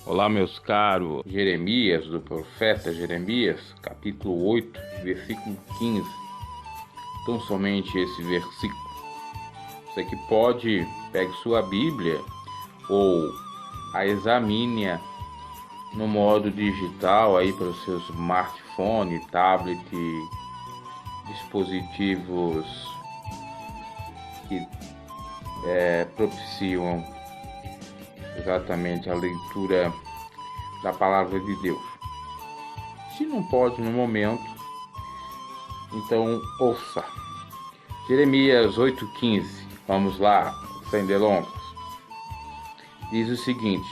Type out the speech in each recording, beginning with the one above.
Olá, meus caros. Jeremias, do profeta Jeremias, capítulo 8, versículo 15. Então, somente esse versículo. Você que pode, pegue sua Bíblia ou a examine no modo digital aí para os seus smartphone, tablet, dispositivos que propiciam exatamente a leitura da palavra de Deus. Se não pode no momento, então ouça. Jeremias 8,15. Vamos lá, sem delongas. Diz o seguinte: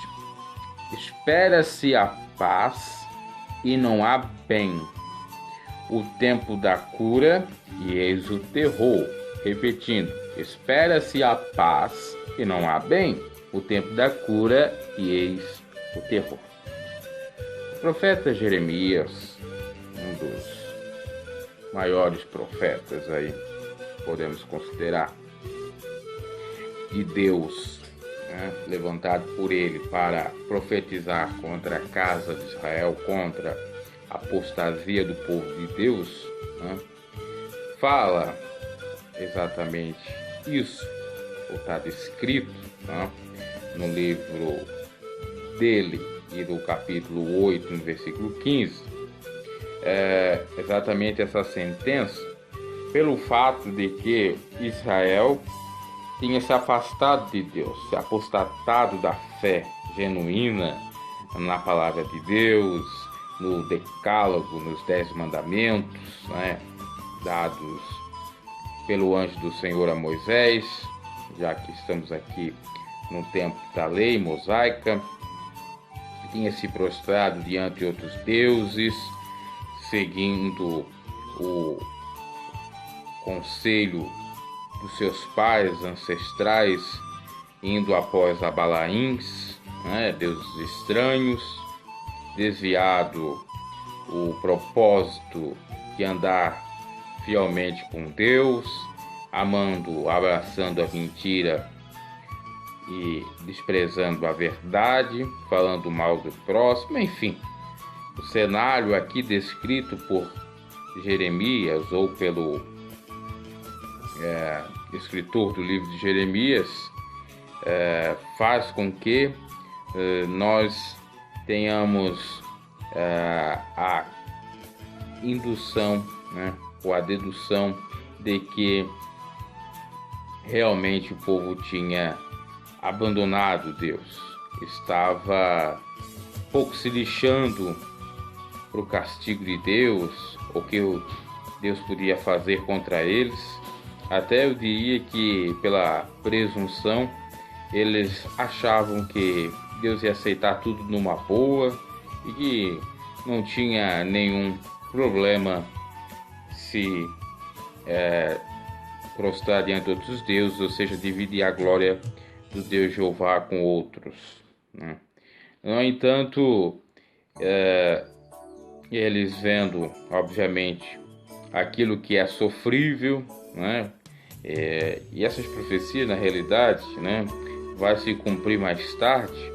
espera-se a paz e não há bem, o tempo da cura e eis o terror. Repetindo, espera-se a paz e não há bem, o tempo da cura e eis o terror. O profeta Jeremias, um dos maiores profetas aí, podemos considerar, de Deus, levantado por ele para profetizar contra a casa de Israel, contra a apostasia do povo de Deus, fala exatamente isso, está descrito no livro dele e do capítulo 8, no versículo 15, exatamente essa sentença, pelo fato de que Israel tinha se afastado de Deus, se apostatado da fé genuína na palavra de Deus, no decálogo, nos 10 mandamentos, dados pelo anjo do Senhor a Moisés, já que estamos aqui no tempo da lei mosaica. Tinha se prostrado diante de outros deuses, seguindo o conselho dos seus pais ancestrais, indo após Abalaíns, deuses estranhos, desviado o propósito de andar fielmente com Deus, amando, abraçando a mentira e desprezando a verdade, falando mal do próximo, enfim. O cenário aqui descrito por Jeremias, ou pelo escritor do livro de Jeremias, faz com que nós tenhamos a indução, ou a dedução de que realmente o povo tinha abandonado Deus, estava pouco se lixando para o castigo de Deus, o que Deus podia fazer contra eles. Até eu diria que, pela presunção, eles achavam que Deus ia aceitar tudo numa boa e que não tinha nenhum problema se prostrar diante de outros deuses, ou seja, dividir a glória do Deus Jeová com outros. No entanto, eles vendo, obviamente, aquilo que é sofrível, e essas profecias, na realidade, vai se cumprir mais tarde.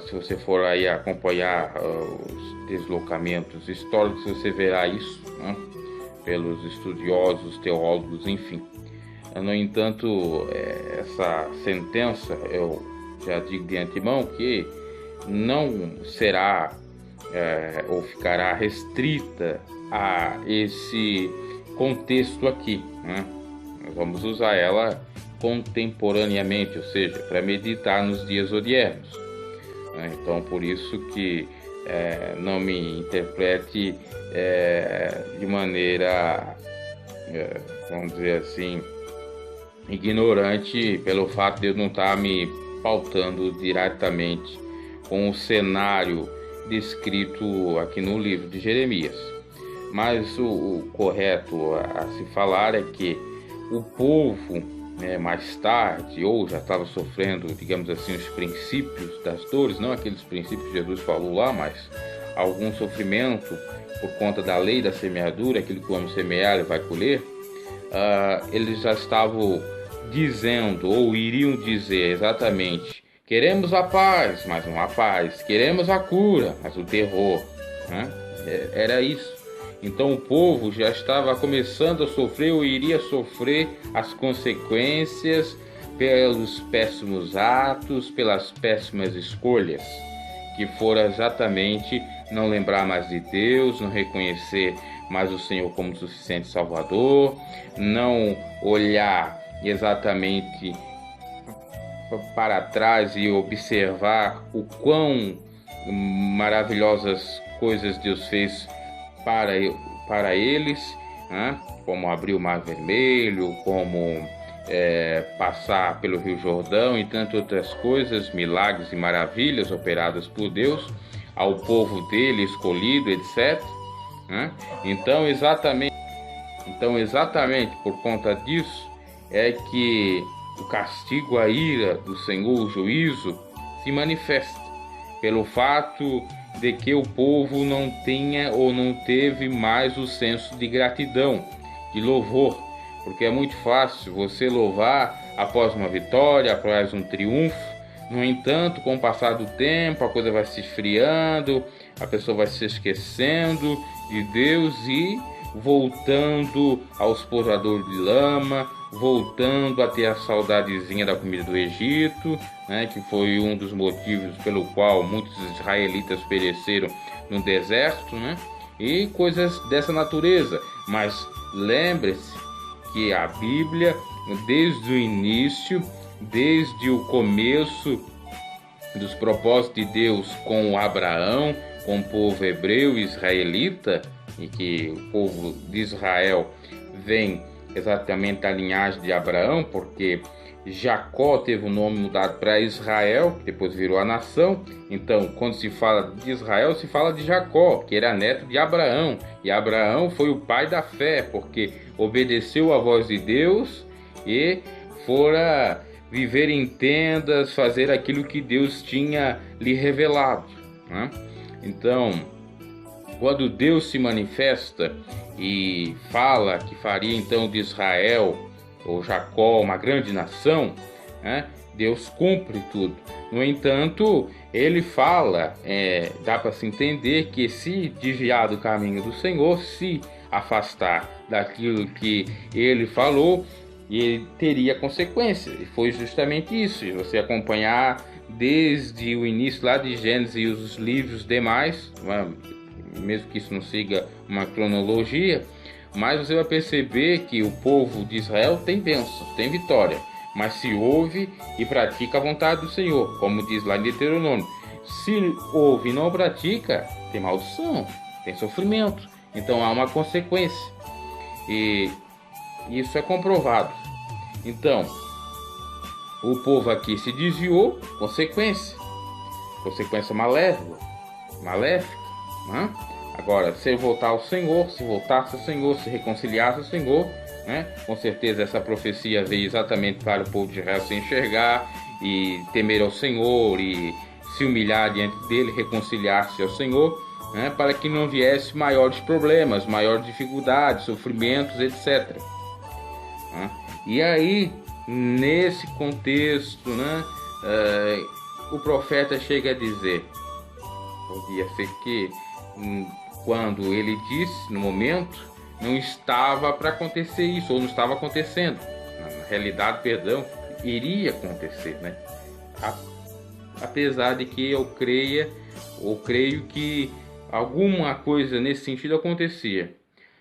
Se você for aí acompanhar os deslocamentos históricos, você verá isso, pelos estudiosos, teólogos, enfim. No entanto, essa sentença, eu já digo de antemão que não será ou ficará restrita a esse contexto aqui. Nós vamos usar ela contemporaneamente, ou seja, para meditar nos dias odiernos. Então, por isso que não me interprete de maneira, vamos dizer assim, ignorante, pelo fato de eu não estar me pautando diretamente com o cenário descrito aqui no livro de Jeremias. Mas o correto a se falar é que o povo, mais tarde, ou já estava sofrendo, digamos assim, os princípios das dores, não aqueles princípios que Jesus falou lá, mas algum sofrimento por conta da lei da semeadura, aquilo que o homem semear ele vai colher. Eles já estavam dizendo, ou iriam dizer exatamente, Queremos a paz, mas não a paz. Queremos a cura, mas o terror, né? Era isso. Então o povo já estava começando a sofrer ou iria sofrer as consequências pelos péssimos atos, pelas péssimas escolhas, que foram exatamente não lembrar mais de Deus, não reconhecer mais o Senhor como suficiente Salvador, não olhar exatamente para trás e observar o quão maravilhosas coisas Deus fez para eles, né? Como abrir o Mar Vermelho, como passar pelo Rio Jordão e tantas outras coisas, milagres e maravilhas operadas por Deus ao povo dele escolhido, etc. Né? Então exatamente por conta disso é que o castigo, a ira do Senhor, o juízo, se manifesta pelo fato de que o povo não tinha ou não teve mais o senso de gratidão, de louvor, porque é muito fácil você louvar após uma vitória, após um triunfo. No entanto, com o passar do tempo, a coisa vai se esfriando, a pessoa vai se esquecendo de Deus e voltando aos povoadores de lama, voltando a ter a saudadezinha da comida do Egito, né, que foi um dos motivos pelo qual muitos israelitas pereceram no deserto, né, e coisas dessa natureza. Mas lembre-se que a Bíblia, desde o início, desde o começo dos propósitos de Deus com Abraão, com o povo hebreu e israelita, e que o povo de Israel vem exatamente da linhagem de Abraão, porque Jacó teve o nome mudado para Israel, que depois virou a nação. Então, quando se fala de Israel, se fala de Jacó, que era neto de Abraão. E Abraão foi o pai da fé, porque obedeceu à voz de Deus e fora viver em tendas, fazer aquilo que Deus tinha lhe revelado, né? Então, quando Deus se manifesta e fala que faria então de Israel ou Jacó uma grande nação, né? Deus cumpre tudo. No entanto, ele fala, dá para se entender que se desviar do caminho do Senhor, se afastar daquilo que ele falou, ele teria consequências. E foi justamente isso. Se você acompanhar desde o início lá de Gênesis e os livros demais, mesmo que isso não siga uma cronologia, mas você vai perceber que o povo de Israel tem bênção, tem vitória, mas se ouve e pratica a vontade do Senhor, como diz lá em Deuteronômio. Se ouve e não pratica, tem maldição, tem sofrimento, então há uma consequência, e isso é comprovado. Então, o povo aqui se desviou, consequência maléfica, né? Agora, se voltar ao Senhor, se voltasse ao Senhor, se reconciliasse ao Senhor, né? Com certeza essa profecia veio exatamente para o povo de Israel se enxergar e temer ao Senhor e se humilhar diante dele, reconciliar-se ao Senhor, né? Para que não viesse maiores problemas, maiores dificuldades, sofrimentos, etc. Né? E aí, nesse contexto, né, o profeta chega a dizer, podia ser que quando ele disse, no momento, não estava para acontecer isso, ou não estava acontecendo. Na realidade, iria acontecer, né? Apesar de que eu creio que alguma coisa nesse sentido acontecia.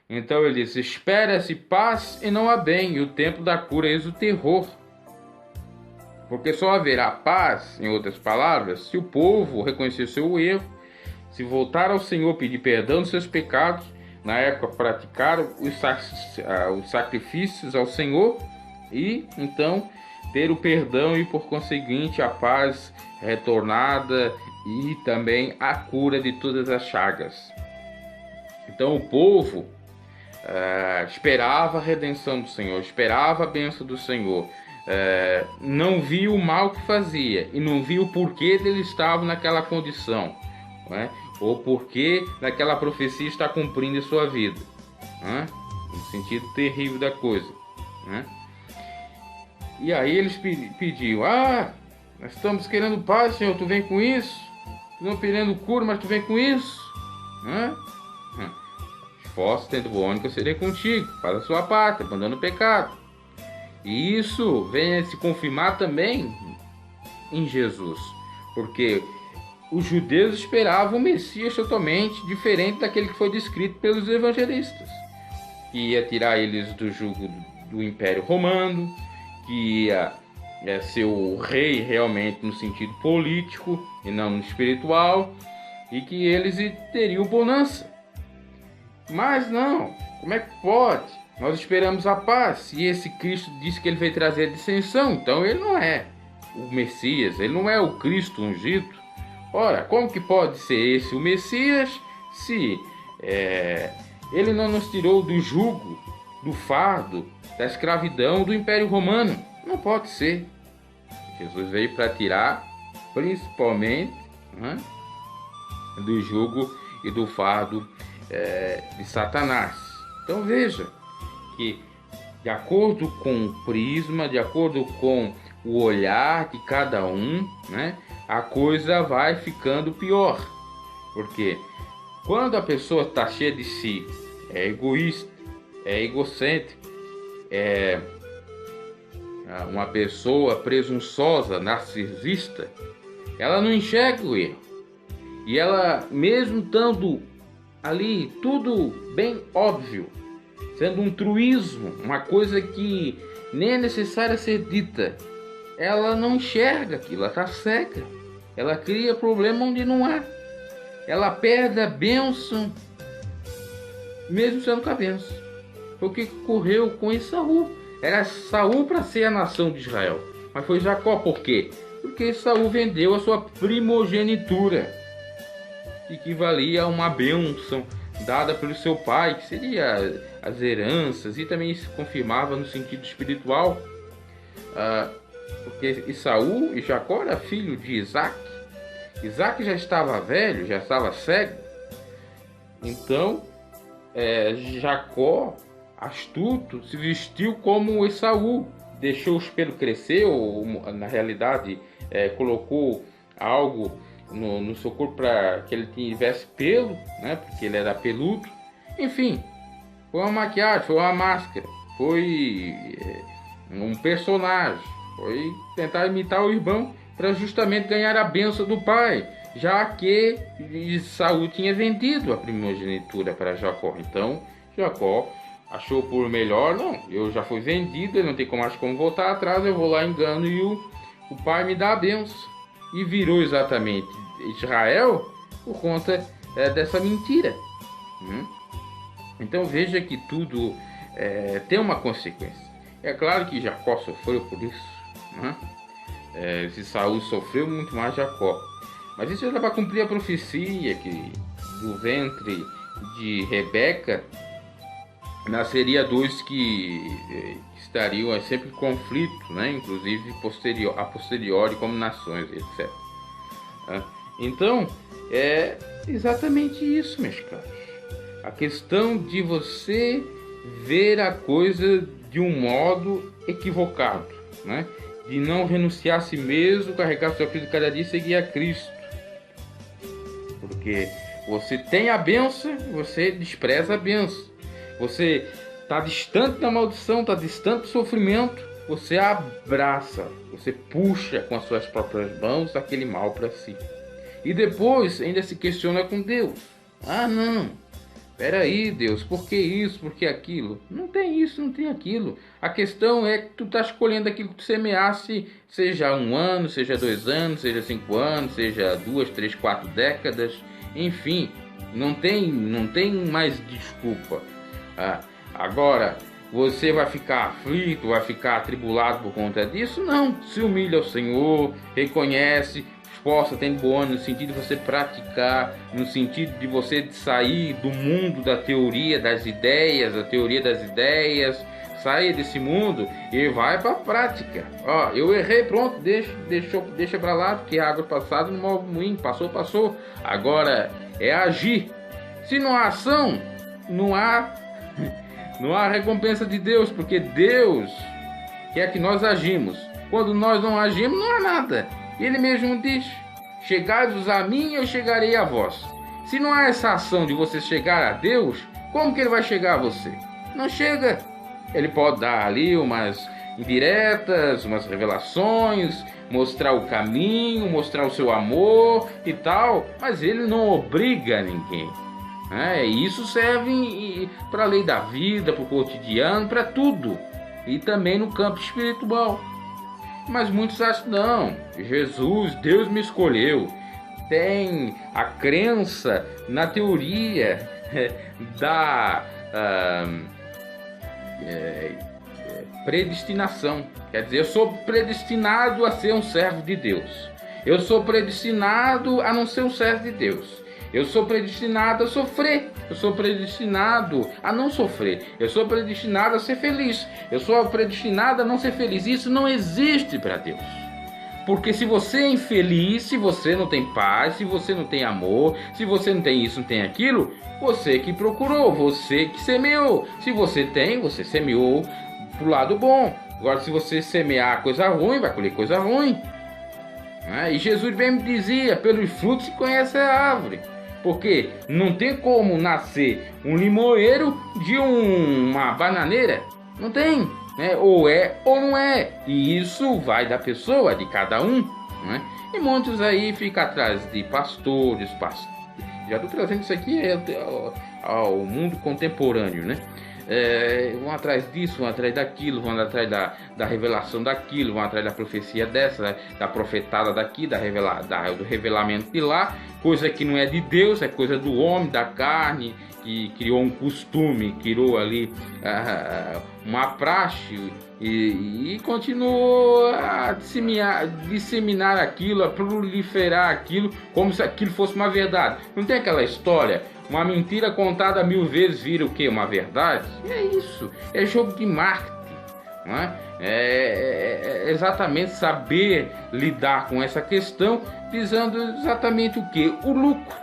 Então ele diz: espera-se paz e não há bem, e o tempo da cura eis o terror. Porque só haverá paz, em outras palavras, se o povo reconhecer seu erro, se voltar ao Senhor, pedir perdão dos seus pecados, na época praticar os sacrifícios ao Senhor, e então ter o perdão e por conseguinte a paz retornada e também a cura de todas as chagas. Então o povo esperava a redenção do Senhor, esperava a bênção do Senhor, não via o mal que fazia e não via o porquê dele estava naquela condição, né? Ou porquê daquela profecia está cumprindo em sua vida, né? No sentido terrível da coisa, né? E aí eles pediam: Nós estamos querendo paz, Senhor, tu vem com isso. Tu não querendo cura, mas tu vem com isso. Esforço, tendo bom ânimo que eu serei contigo. Faz a sua parte, abandona o pecado. E isso vem a se confirmar também em Jesus. Porque os judeus esperavam um Messias totalmente diferente daquele que foi descrito pelos evangelistas. Que ia tirar eles do jugo do Império Romano, que ia ser o rei realmente no sentido político e não no espiritual, e que eles teriam bonança. Mas não, como é que pode? Nós esperamos a paz, e esse Cristo disse que ele veio trazer a dissensão, então ele não é o Messias, ele não é o Cristo ungido. Ora, como que pode ser esse o Messias se ele não nos tirou do jugo, do fardo, da escravidão do Império Romano? Não pode ser. Jesus veio para tirar, principalmente, do jugo e do fardo de Satanás. Então veja que, de acordo com o prisma, de acordo com o olhar de cada um, a coisa vai ficando pior. Porque quando a pessoa está cheia de si, é egoísta, é egocêntrica, é uma pessoa presunçosa, narcisista, ela não enxerga o erro. E ela, mesmo estando ali tudo bem óbvio, sendo um truísmo, uma coisa que nem é necessária ser dita, ela não enxerga aquilo, ela está cega. Ela cria problema onde não há. Ela perde a bênção, mesmo sendo com a bênção. Foi o que ocorreu com Esaú. Era Saul para ser a nação de Israel, mas foi Jacó. Por quê? Porque Saul vendeu a sua primogenitura, que equivalia a uma bênção dada pelo seu pai, que seria as heranças, e também se confirmava no sentido espiritual, porque Esaú e Jacó era filho de Isaac. Isaac já estava velho, já estava cego. Então Jacó, astuto, se vestiu como Esaú, deixou os pelos crescer, ou na realidade colocou algo no seu corpo para que ele tivesse pelo, porque ele era peludo. Enfim, foi uma maquiagem, foi uma máscara, foi um personagem, foi tentar imitar o irmão para justamente ganhar a bênção do pai, já que Saul tinha vendido a primogenitura para Jacó. Então Jacó achou por melhor, não, eu já fui vendido, eu não tenho mais como voltar atrás, eu vou lá, engano, e o pai me dá a bênção. E virou exatamente Israel por conta dessa mentira. Então veja que tudo tem uma consequência. É claro que Jacó sofreu por isso. Se Saul sofreu, muito mais Jacó. Mas isso era para cumprir a profecia que do ventre de Rebeca nasceria dois que estariam sempre em conflito, inclusive a posteriori como nações, etc. Então, é exatamente isso, meus caros. A questão de você ver a coisa de um modo equivocado, de não renunciar a si mesmo, carregar sua cruz de cada dia e seguir a Cristo. Porque você tem a bênção, você despreza a bênção. Você está distante da maldição, está distante do sofrimento, você abraça, você puxa com as suas próprias mãos aquele mal para si. E depois ainda se questiona com Deus. Não, peraí, Deus, por que isso, por que aquilo? Não tem isso, não tem aquilo. A questão é que tu está escolhendo aquilo que tu semeasse, seja 1 ano, seja 2 anos, seja 5 anos, seja 2, 3, 4 décadas, enfim, não tem mais desculpa. Agora, você vai ficar aflito, vai ficar atribulado por conta disso? Não, se humilha ao Senhor, reconhece, esforça, tem bom ânimo, no sentido de você praticar, no sentido de você sair do mundo da teoria das ideias, sair desse mundo e vai para a prática. Eu errei, pronto, deixa para lá, porque a água passada não move o moinho, passou. Agora é agir. Se não há ação, não há recompensa de Deus, porque Deus quer que nós agimos. Quando nós não agimos, não há nada. Ele mesmo diz: chegai-vos a mim e eu chegarei a vós. Se não há essa ação de você chegar a Deus, como que ele vai chegar a você? Não chega. Ele pode dar ali umas indiretas, umas revelações, mostrar o caminho, mostrar o seu amor e tal, mas ele não obriga ninguém. Isso serve para a lei da vida, para o cotidiano, para tudo. E também no campo espiritual. Mas muitos acham, não, Jesus, Deus me escolheu. Tem a crença na teoria da predestinação. Quer dizer, eu sou predestinado a ser um servo de Deus. Eu sou predestinado a não ser um servo de Deus. Eu sou predestinado a sofrer. Eu sou predestinado a não sofrer. Eu sou predestinado a ser feliz. Eu sou predestinado a não ser feliz. Isso não existe para Deus. Porque se você é infeliz, se você não tem paz, se você não tem amor, se você não tem isso, não tem aquilo, você que procurou, você que semeou. Se você tem, você semeou pro lado bom. Agora, se você semear coisa ruim, vai colher coisa ruim. E Jesus mesmo dizia: pelos frutos se conhece a árvore. Porque não tem como nascer um limoeiro de uma bananeira. Não tem. Ou é ou não é. E isso vai da pessoa, de cada um. E muitos aí ficam atrás de pastores. Já estou trazendo isso aqui ao mundo contemporâneo, né? Vão atrás disso, vão atrás daquilo, vão atrás da revelação daquilo, vão atrás da profecia dessa, da profetada daqui, do revelamento de lá, coisa que não é de Deus, é coisa do homem, da carne, que criou um costume, criou ali uma praxe e continuou a disseminar aquilo, a proliferar aquilo, como se aquilo fosse uma verdade. Não tem aquela história? Uma mentira contada 1000 vezes vira o quê? Uma verdade? É isso. É jogo de marketing. Não é? É exatamente saber lidar com essa questão, visando exatamente o quê? O lucro.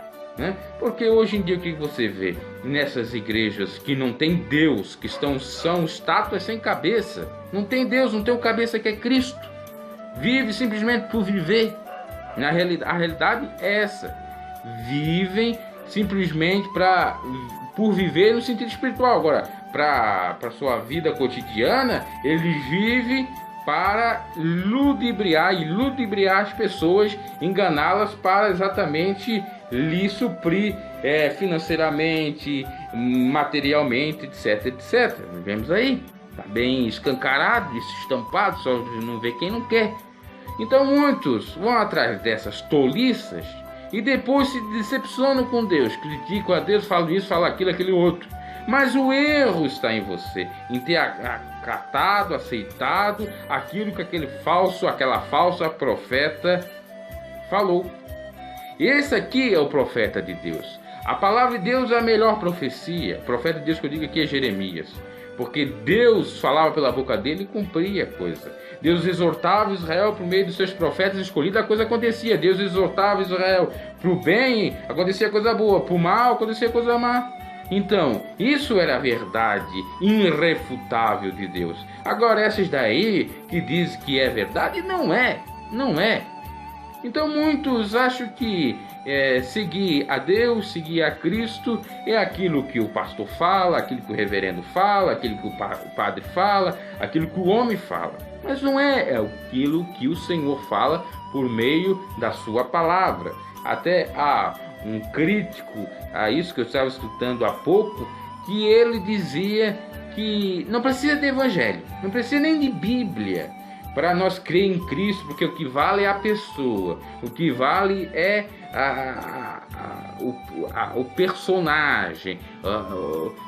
Porque hoje em dia o que você vê nessas igrejas que não tem Deus, que são estátuas sem cabeça? Não tem Deus, não tem o cabeça que é Cristo. Vive simplesmente por viver. A realidade é essa. Vivem simplesmente por viver no sentido espiritual. Agora, para a sua vida cotidiana, ele vive para ludibriar as pessoas, enganá-las para exatamente lhe suprir financeiramente, materialmente, etc, etc. Vemos aí, está bem escancarado, estampado, só não vê quem não quer. Então muitos vão atrás dessas toliças e depois se decepcionam com Deus, criticam a Deus, falam isso, falam aquilo, aquele outro. Mas o erro está em você, em ter acatado, aceitado aquilo que aquela falsa profeta falou. Esse aqui é o profeta de Deus. A palavra de Deus é a melhor profecia. O profeta de Deus que eu digo aqui é Jeremias. Porque Deus falava pela boca dele e cumpria a coisa. Deus exortava Israel por meio dos seus profetas escolhidos, a coisa acontecia. Deus exortava Israel para o bem, acontecia coisa boa. Para o mal, acontecia coisa má. Então, isso era a verdade irrefutável de Deus. Agora, essas daí que dizem que é verdade, não é. Então, muitos acham que seguir a Deus, seguir a Cristo, é aquilo que o pastor fala, aquilo que o reverendo fala, aquilo que o padre fala, aquilo que o homem fala. Mas não é aquilo que o Senhor fala por meio da sua palavra. Até há um crítico a isso que eu estava escutando há pouco, que ele dizia que não precisa de evangelho, não precisa nem de Bíblia para nós crer em Cristo, porque o que vale é a pessoa, o que vale é o personagem,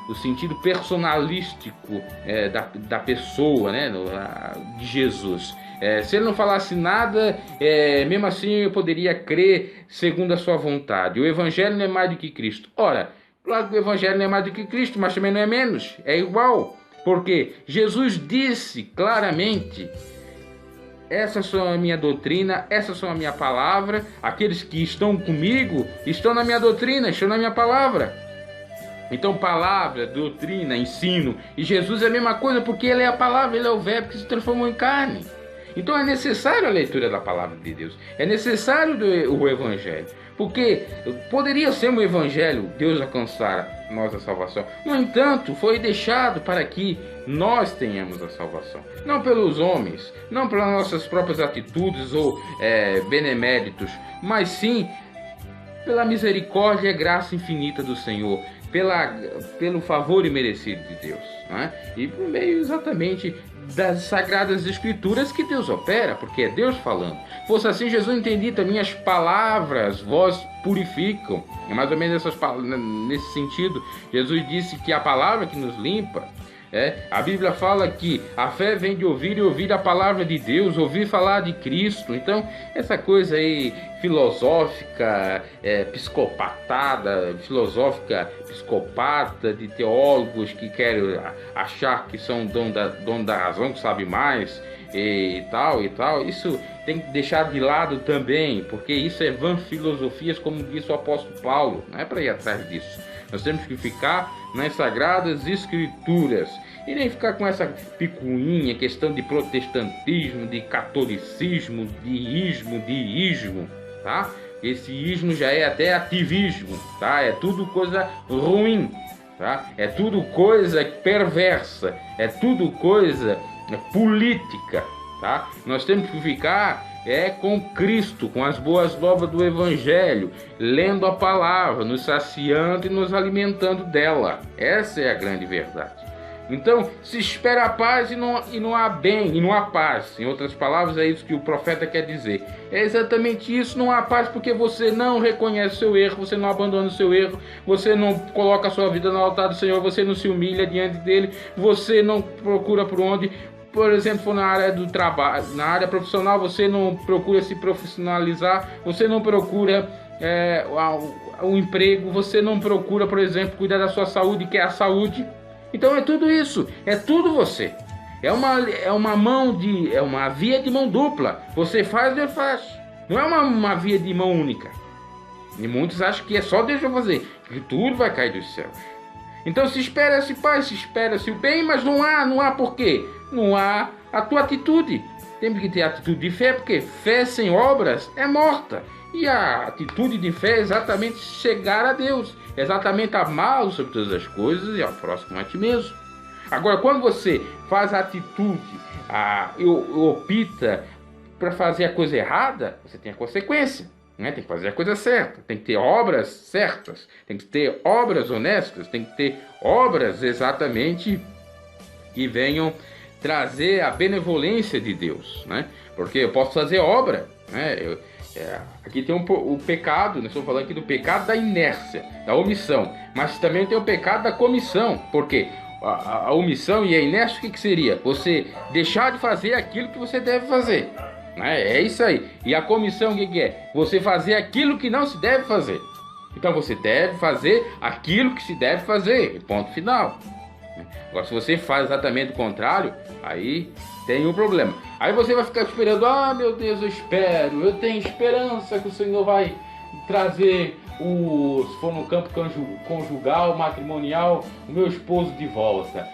o sentido personalístico da pessoa, né, de Jesus. Se ele não falasse nada, mesmo assim eu poderia crer segundo a sua vontade. O Evangelho não é mais do que Cristo. Ora, claro que o Evangelho não é mais do que Cristo, mas também não é menos, é igual. Porque Jesus disse claramente: essa são a minha doutrina, essa são a minha palavra. Aqueles que estão comigo estão na minha doutrina, estão na minha palavra. Então, palavra, doutrina, ensino. E Jesus é a mesma coisa, porque ele é a palavra, ele é o verbo que se transformou em carne. Então é necessário a leitura da palavra de Deus, é necessário o Evangelho, porque poderia ser um Evangelho Deus alcançar nós a salvação. No entanto, foi deixado para que nós tenhamos a salvação, não pelos homens, não pelas nossas próprias atitudes ou beneméritos, mas sim pela misericórdia e graça infinita do Senhor, pelo favor imerecido de Deus, né? E por meio exatamente das Sagradas Escrituras que Deus opera, porque é Deus falando. Fosse assim, Jesus entendia também: as palavras vós purificam. É mais ou menos nesse sentido. Jesus disse que a palavra que nos limpa. A Bíblia fala que a fé vem de ouvir e ouvir a palavra de Deus, ouvir falar de Cristo. Então, essa coisa aí filosófica, psicopata, de teólogos que querem achar que são dono da razão, que sabe mais e tal, isso tem que deixar de lado também, porque isso é vã filosofias, como disse o apóstolo Paulo. Não é para ir atrás disso. Nós temos que ficar nas Sagradas Escrituras e nem ficar com essa picuinha, questão de protestantismo, de catolicismo, de ismo, tá? Esse ismo já é até ativismo, tá? É tudo coisa ruim, tá? É tudo coisa perversa, é tudo coisa política, tá? Nós temos que ficar com Cristo, com as boas novas do Evangelho, lendo a palavra, nos saciando e nos alimentando dela. Essa é a grande verdade. Então, se espera a paz e não há bem, e não há paz. Em outras palavras, é isso que o profeta quer dizer. É exatamente isso: não há paz porque você não reconhece o seu erro, você não abandona o seu erro, você não coloca a sua vida no altar do Senhor, você não se humilha diante dele, você não procura por onde... Por exemplo, for na área do trabalho, na área profissional, você não procura se profissionalizar, você não procura o emprego, você não procura, por exemplo, cuidar da sua saúde, que é a saúde. Então é tudo isso, é tudo você. É uma via de mão dupla. Você faz, Deus faz. Não é uma via de mão única. E muitos acham que é só Deus fazer, que tudo vai cair dos céus. Então se espera-se paz, se espera-se o bem, mas não há por quê? Não há a tua atitude. Temos que ter atitude de fé, porque fé sem obras é morta. E a atitude de fé é exatamente chegar a Deus, exatamente amá-lo sobre todas as coisas e ao próximo a ti mesmo. Agora, quando você faz a atitude, opta para fazer a coisa errada, você tem a consequência. Tem que fazer a coisa certa, tem que ter obras certas, tem que ter obras honestas, tem que ter obras exatamente que venham trazer a benevolência de Deus, né? Porque eu posso fazer obra, né? Aqui tem o pecado, nós estamos falando aqui do pecado da inércia, da omissão, mas também tem o pecado da comissão, porque a omissão e a inércia, o que seria? Você deixar de fazer aquilo que você deve fazer. É isso aí. E a comissão, o que é? Você fazer aquilo que não se deve fazer. Então você deve fazer aquilo que se deve fazer, ponto final. Agora, se você faz exatamente o contrário, aí tem um problema. Aí você vai ficar esperando: meu Deus, eu tenho esperança que o Senhor vai trazer se for no campo conjugal, matrimonial, o meu esposo de volta.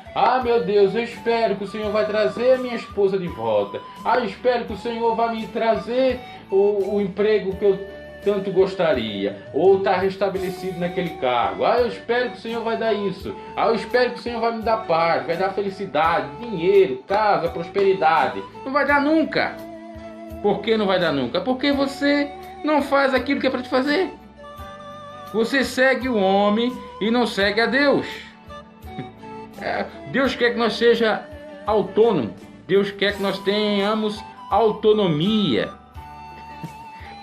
Meu Deus, eu espero que o Senhor vai trazer a minha esposa de volta. Eu espero que o Senhor vai me trazer o emprego que eu tanto gostaria, ou está restabelecido naquele cargo. Eu espero que o Senhor vai dar isso. Eu espero que o Senhor vai me dar paz, vai dar felicidade, dinheiro, casa, prosperidade. Não vai dar nunca. Por que não vai dar nunca? Porque você não faz aquilo que é para te fazer. Você segue o homem e não segue a Deus. Deus quer que nós seja autônomo. Deus quer que nós tenhamos autonomia,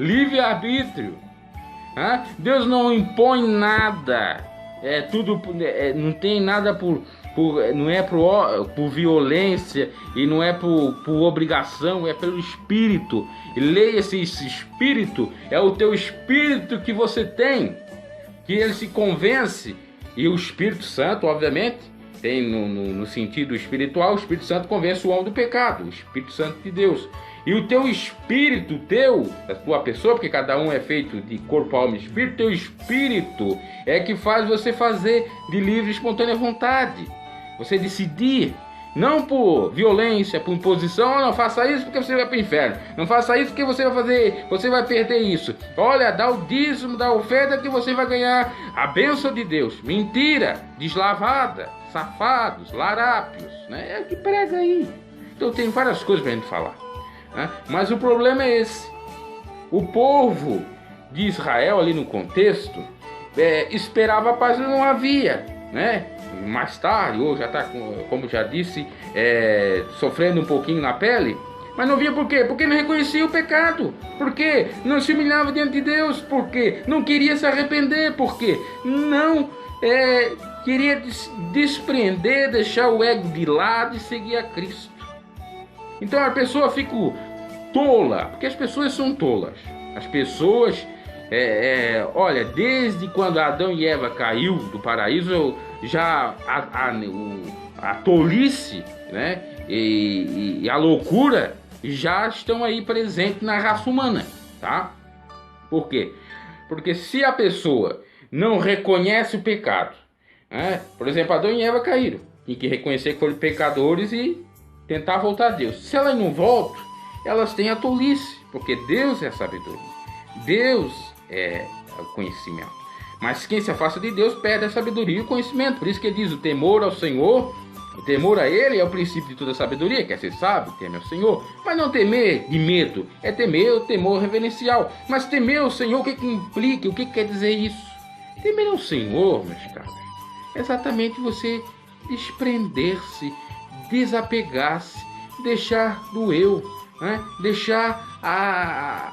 livre-arbítrio. Deus não impõe nada. Não tem nada não é por violência e não é por obrigação, é pelo Espírito. E leia-se esse Espírito, é o teu Espírito que você tem, que ele se convence. E o Espírito Santo, obviamente, tem no sentido espiritual, o Espírito Santo convence o homem do pecado, o Espírito Santo de Deus. E o teu espírito, a tua pessoa, porque cada um é feito de corpo, alma e espírito, teu espírito é que faz você fazer de livre e espontânea vontade. Você decidir. Não por violência, por imposição. Não faça isso porque você vai para o inferno. Não faça isso porque você vai perder isso. Olha, dá o dízimo, dá a oferta que você vai ganhar a bênção de Deus. Mentira, deslavada, safados, larápios, né? É o que prega aí. Então tem várias coisas para a gente falar, né? Mas o problema é esse. O povo de Israel ali no contexto esperava a paz e não havia, né? Mais tarde, ou já está, como já disse, sofrendo um pouquinho na pele, mas não via por quê? Porque não reconhecia o pecado, porque não se humilhava diante de Deus, porque não queria se arrepender, porque não queria desprender, deixar o ego de lado e seguir a Cristo. Então a pessoa fica tola, porque as pessoas são tolas. As pessoas, olha, desde quando Adão e Eva caiu do paraíso, já a tolice, né, e a loucura já estão aí presentes na raça humana, tá? Por quê? Porque se a pessoa não reconhece o pecado, né, por exemplo, Adão e Eva caíram, tem que reconhecer que foram pecadores e tentar voltar a Deus. Se elas não voltam, elas têm a tolice, porque Deus é a sabedoria, Deus é o conhecimento. Mas quem se afasta de Deus perde a sabedoria e o conhecimento. Por isso que ele diz: o temor ao Senhor, o temor a Ele é o princípio de toda a sabedoria. Quer ser sábio, teme ao Senhor. Mas não temer de medo, é temer o temor reverencial. Mas temer ao Senhor, o que implica? O que quer dizer isso? Temer ao Senhor, meus caros, é exatamente você desprender-se, desapegar-se, deixar do eu, né? Deixar a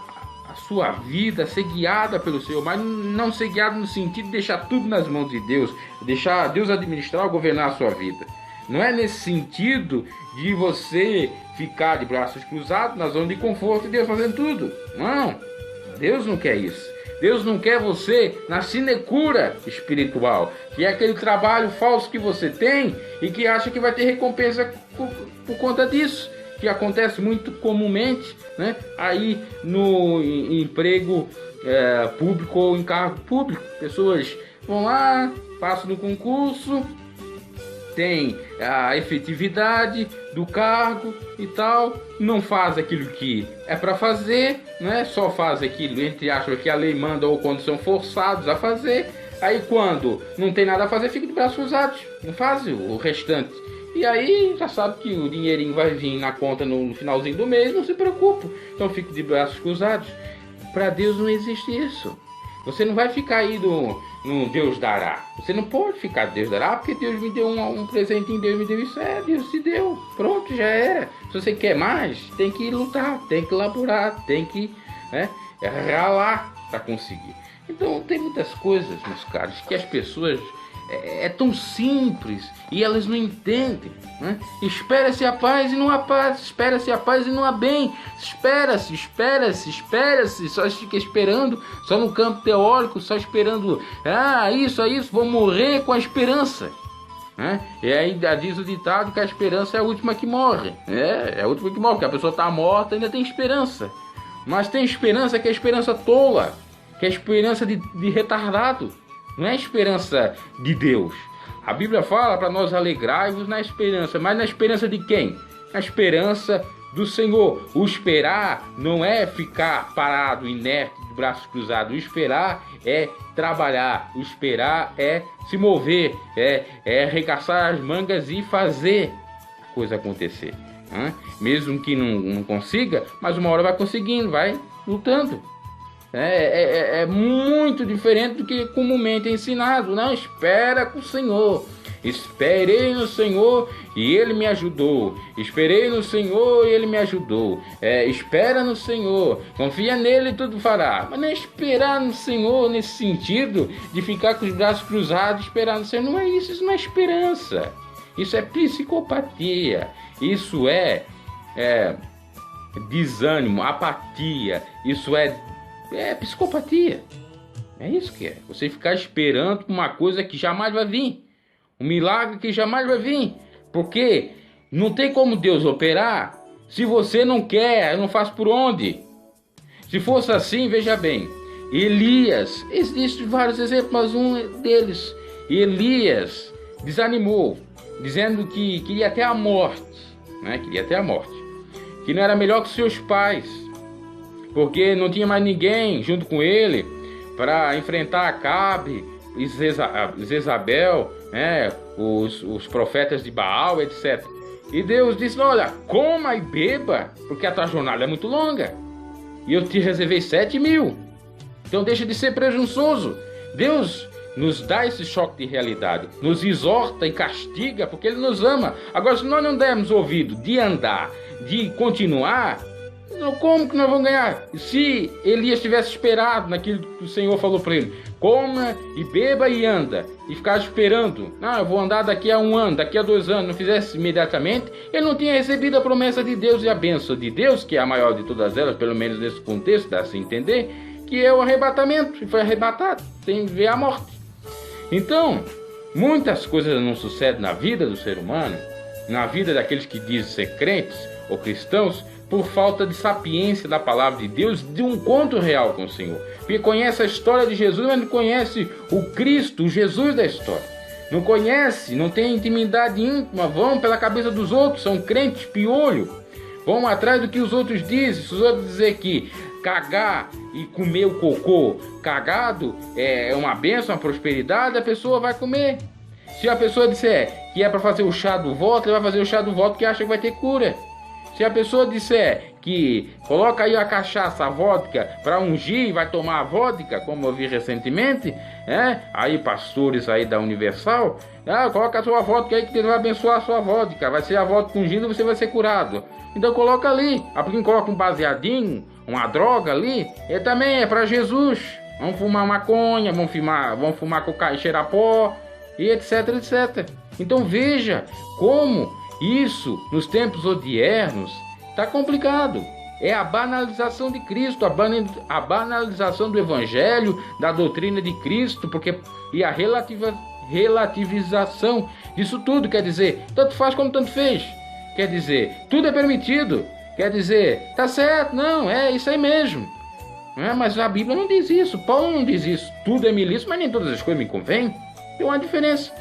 sua vida ser guiada pelo Senhor, mas não ser guiado no sentido de deixar tudo nas mãos de Deus, deixar Deus administrar ou governar a sua vida. Não é nesse sentido de você ficar de braços cruzados na zona de conforto e Deus fazendo tudo. Não, Deus não quer isso. Deus não quer você na sinecura espiritual, que é aquele trabalho falso que você tem e que acha que vai ter recompensa por conta disso, que acontece muito comumente, né? Aí no emprego público ou em cargo público. Pessoas vão lá, passam no concurso, tem a efetividade do cargo e tal, não faz aquilo que é para fazer, né? Só faz aquilo, entre aspas, que a lei manda ou quando são forçados a fazer. Aí quando não tem nada a fazer, fica de braços cruzados, não faz o restante. E aí já sabe que o dinheirinho vai vir na conta no finalzinho do mês, não se preocupa. Então fica de braços cruzados. Para Deus não existe isso. Você não vai ficar aí no Deus dará. Você não pode ficar Deus dará, porque Deus me deu um presentinho, Deus me deu isso. Deus te deu. Pronto, já era. Se você quer mais, tem que lutar, tem que laburar, tem que ralar para conseguir. Então tem muitas coisas, meus caros, que as pessoas é tão simples e elas não entendem, né? Espera-se a paz e não há paz, espera-se a paz e não há bem, espera-se, só fica esperando, só no campo teórico, só esperando, isso, vou morrer com a esperança, né? E aí diz o ditado que a esperança é a última que morre, é a última que morre, porque a pessoa está morta, ainda tem esperança, mas tem esperança que é a esperança tola, que é a esperança de retardado. Não é a esperança de Deus. A Bíblia fala para nós alegrai-vos na esperança. Mas na esperança de quem? Na esperança do Senhor. O esperar não é ficar parado, inerte, de braços cruzados. O esperar é trabalhar. O esperar é se mover. É arregaçar as mangas e fazer a coisa acontecer. Mesmo que não consiga, mas uma hora vai conseguindo, vai lutando. É muito diferente do que comumente é ensinado. Não, espera com o Senhor. Esperei no Senhor e Ele me ajudou. Esperei no Senhor e Ele me ajudou. Espera no Senhor, confia nele e tudo fará. Mas não é esperar no Senhor nesse sentido de ficar com os braços cruzados, esperar no Senhor. Não é isso, isso não é esperança. Isso é psicopatia. Isso é desânimo, apatia. Isso é psicopatia. É isso que é. Você ficar esperando uma coisa que jamais vai vir. Um milagre que jamais vai vir. Porque não tem como Deus operar se você não quer, não faz por onde. Se fosse assim, veja bem. Elias, existem vários exemplos, mas um deles. Elias desanimou. dizendo que queria até a morte, né? Queria até a morte, que não era melhor que seus pais, porque não tinha mais ninguém junto com ele para enfrentar Acabe, Jezabel, né? Os profetas de Baal, etc. E Deus disse: olha, coma e beba, porque a tua jornada é muito longa, e eu te reservei 7.000. Então deixa de ser presunçoso. Deus nos dá esse choque de realidade, nos exorta e castiga, porque Ele nos ama. Agora, se nós não dermos ouvido de andar, de continuar, como que nós vamos ganhar? Se Elias tivesse esperado naquilo que o Senhor falou para ele: coma e beba e anda, e ficar esperando, eu vou andar daqui a 1 ano, daqui a 2 anos, não fizesse imediatamente, ele não tinha recebido a promessa de Deus e a bênção de Deus, que é a maior de todas elas, pelo menos nesse contexto, dá-se a entender, que é o arrebatamento, e foi arrebatado, sem ver a morte. Então, muitas coisas não sucedem na vida do ser humano, na vida daqueles que dizem ser crentes ou cristãos, por falta de sapiência da palavra de Deus, de um encontro real com o Senhor. Porque conhece a história de Jesus, mas não conhece o Cristo, o Jesus da história. Não conhece, não tem intimidade íntima, vão pela cabeça dos outros, são crentes piolho. Vão atrás do que os outros dizem. Se os outros dizem que cagar e comer o cocô cagado é uma bênção, uma prosperidade, a pessoa vai comer. Se a pessoa disser que é para fazer o chá do voto, ele vai fazer o chá do voto porque acha que vai ter cura. Se a pessoa disser que coloca aí a cachaça, a vodka, para ungir e vai tomar a vodka, como eu vi recentemente, aí pastores aí da Universal, coloca a sua vodka aí que Deus vai abençoar a sua vodka, vai ser a vodka ungindo e você vai ser curado. Então coloca ali, quem coloca um baseadinho, uma droga ali, também é para Jesus. Vamos fumar maconha, vamos fumar cocaína, cheirar pó, e etc, etc. Então veja como isso, nos tempos odiernos, está complicado. É a banalização de Cristo, a banalização do Evangelho, da doutrina de Cristo, e a relativização disso tudo. Quer dizer, tanto faz como tanto fez. Quer dizer, tudo é permitido. Quer dizer, tá certo, não, é isso aí mesmo. Mas a Bíblia não diz isso, Paulo não diz isso. Tudo é me lícito, mas nem todas as coisas me convêm. Tem uma diferença.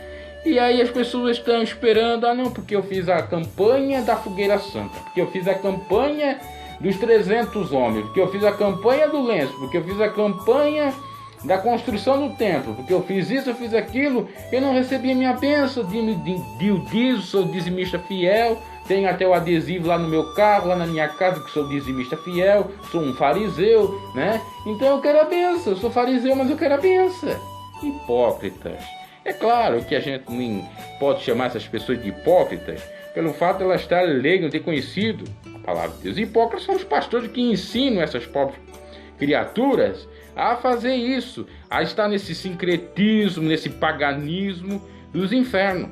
E aí as pessoas estão esperando, não, porque eu fiz a campanha da fogueira santa, porque eu fiz a campanha dos 300 homens, porque eu fiz a campanha do lenço, porque eu fiz a campanha da construção do templo, porque eu fiz isso, eu fiz aquilo, eu não recebi a minha bênção de sou dizimista fiel, tenho até o adesivo lá no meu carro, lá na minha casa, que sou dizimista fiel, sou um fariseu, né? Então eu quero a bênção, eu sou fariseu, mas eu quero a bênção. Hipócritas. É claro que a gente nem pode chamar essas pessoas de hipócritas pelo fato de elas estarem leigas, não ter conhecido a palavra de Deus. Hipócritas são os pastores que ensinam essas pobres criaturas a fazer isso, a estar nesse sincretismo, nesse paganismo dos infernos.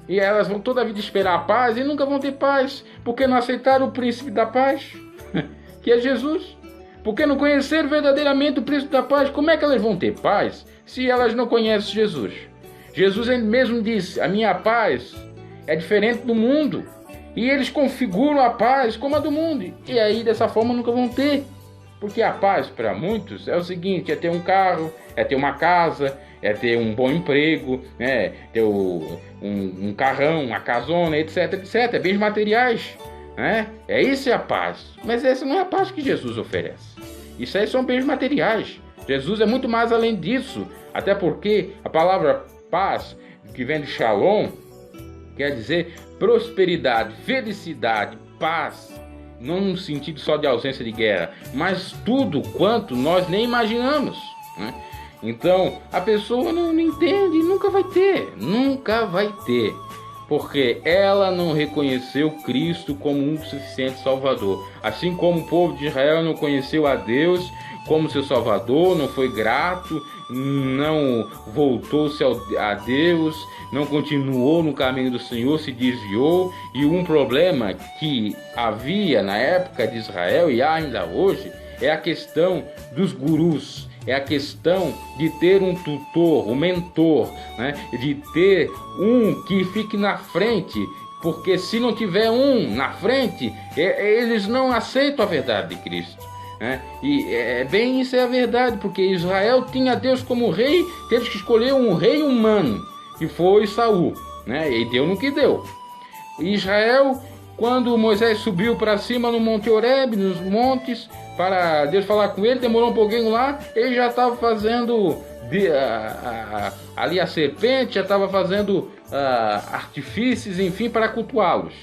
E elas vão toda a vida esperar a paz e nunca vão ter paz, porque não aceitaram o príncipe da paz, que é Jesus. Porque não conheceram verdadeiramente o príncipe da paz. Como é que elas vão ter paz se elas não conhecem Jesus? Jesus ele mesmo disse: a minha paz é diferente do mundo. E eles configuram a paz como a do mundo. E aí dessa forma nunca vão ter. Porque a paz para muitos é o seguinte: é ter um carro, é ter uma casa, é ter um bom emprego, né? Ter um carrão, uma casona, etc, etc. É bens materiais, né? É isso a paz. Mas essa não é a paz que Jesus oferece. Isso aí são bens materiais. Jesus é muito mais além disso. Até porque a palavra paz, que vem de shalom, quer dizer prosperidade, felicidade, paz, não no sentido só de ausência de guerra, mas tudo quanto nós nem imaginamos, né? Então a pessoa não entende, nunca vai ter, porque ela não reconheceu Cristo como um suficiente Salvador, assim como o povo de Israel não conheceu a Deus como seu Salvador, não foi grato, não voltou-se a Deus, não continuou no caminho do Senhor, se desviou. E um problema que havia na época de Israel e há ainda hoje é a questão dos gurus, é a questão de ter um tutor, um mentor, né? De ter um que fique na frente, porque se não tiver um na frente, eles não aceitam a verdade de Cristo. E bem isso é a verdade, porque Israel tinha Deus como rei, teve que escolher um rei humano, que foi Saul, né? E deu no que deu. Israel, quando Moisés subiu para cima no Monte Horebe, nos montes, para Deus falar com ele, demorou um pouquinho lá, ele já estava fazendo ali a serpente, já estava fazendo artifícios, enfim, para cultuá-los,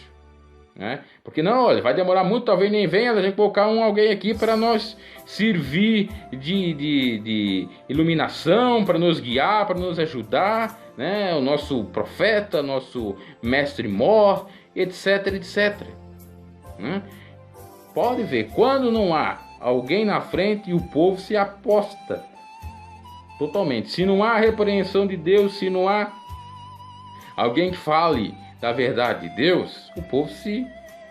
né? Porque não, olha, vai demorar muito, talvez nem venha, a gente colocar alguém aqui para nós servir de iluminação, para nos guiar, para nos ajudar, né? O nosso profeta, nosso mestre mor, etc, etc, né? Pode ver, quando não há alguém na frente, o povo se aposta totalmente. Se não há repreensão de Deus, se não há alguém que fale da verdade de Deus, o povo se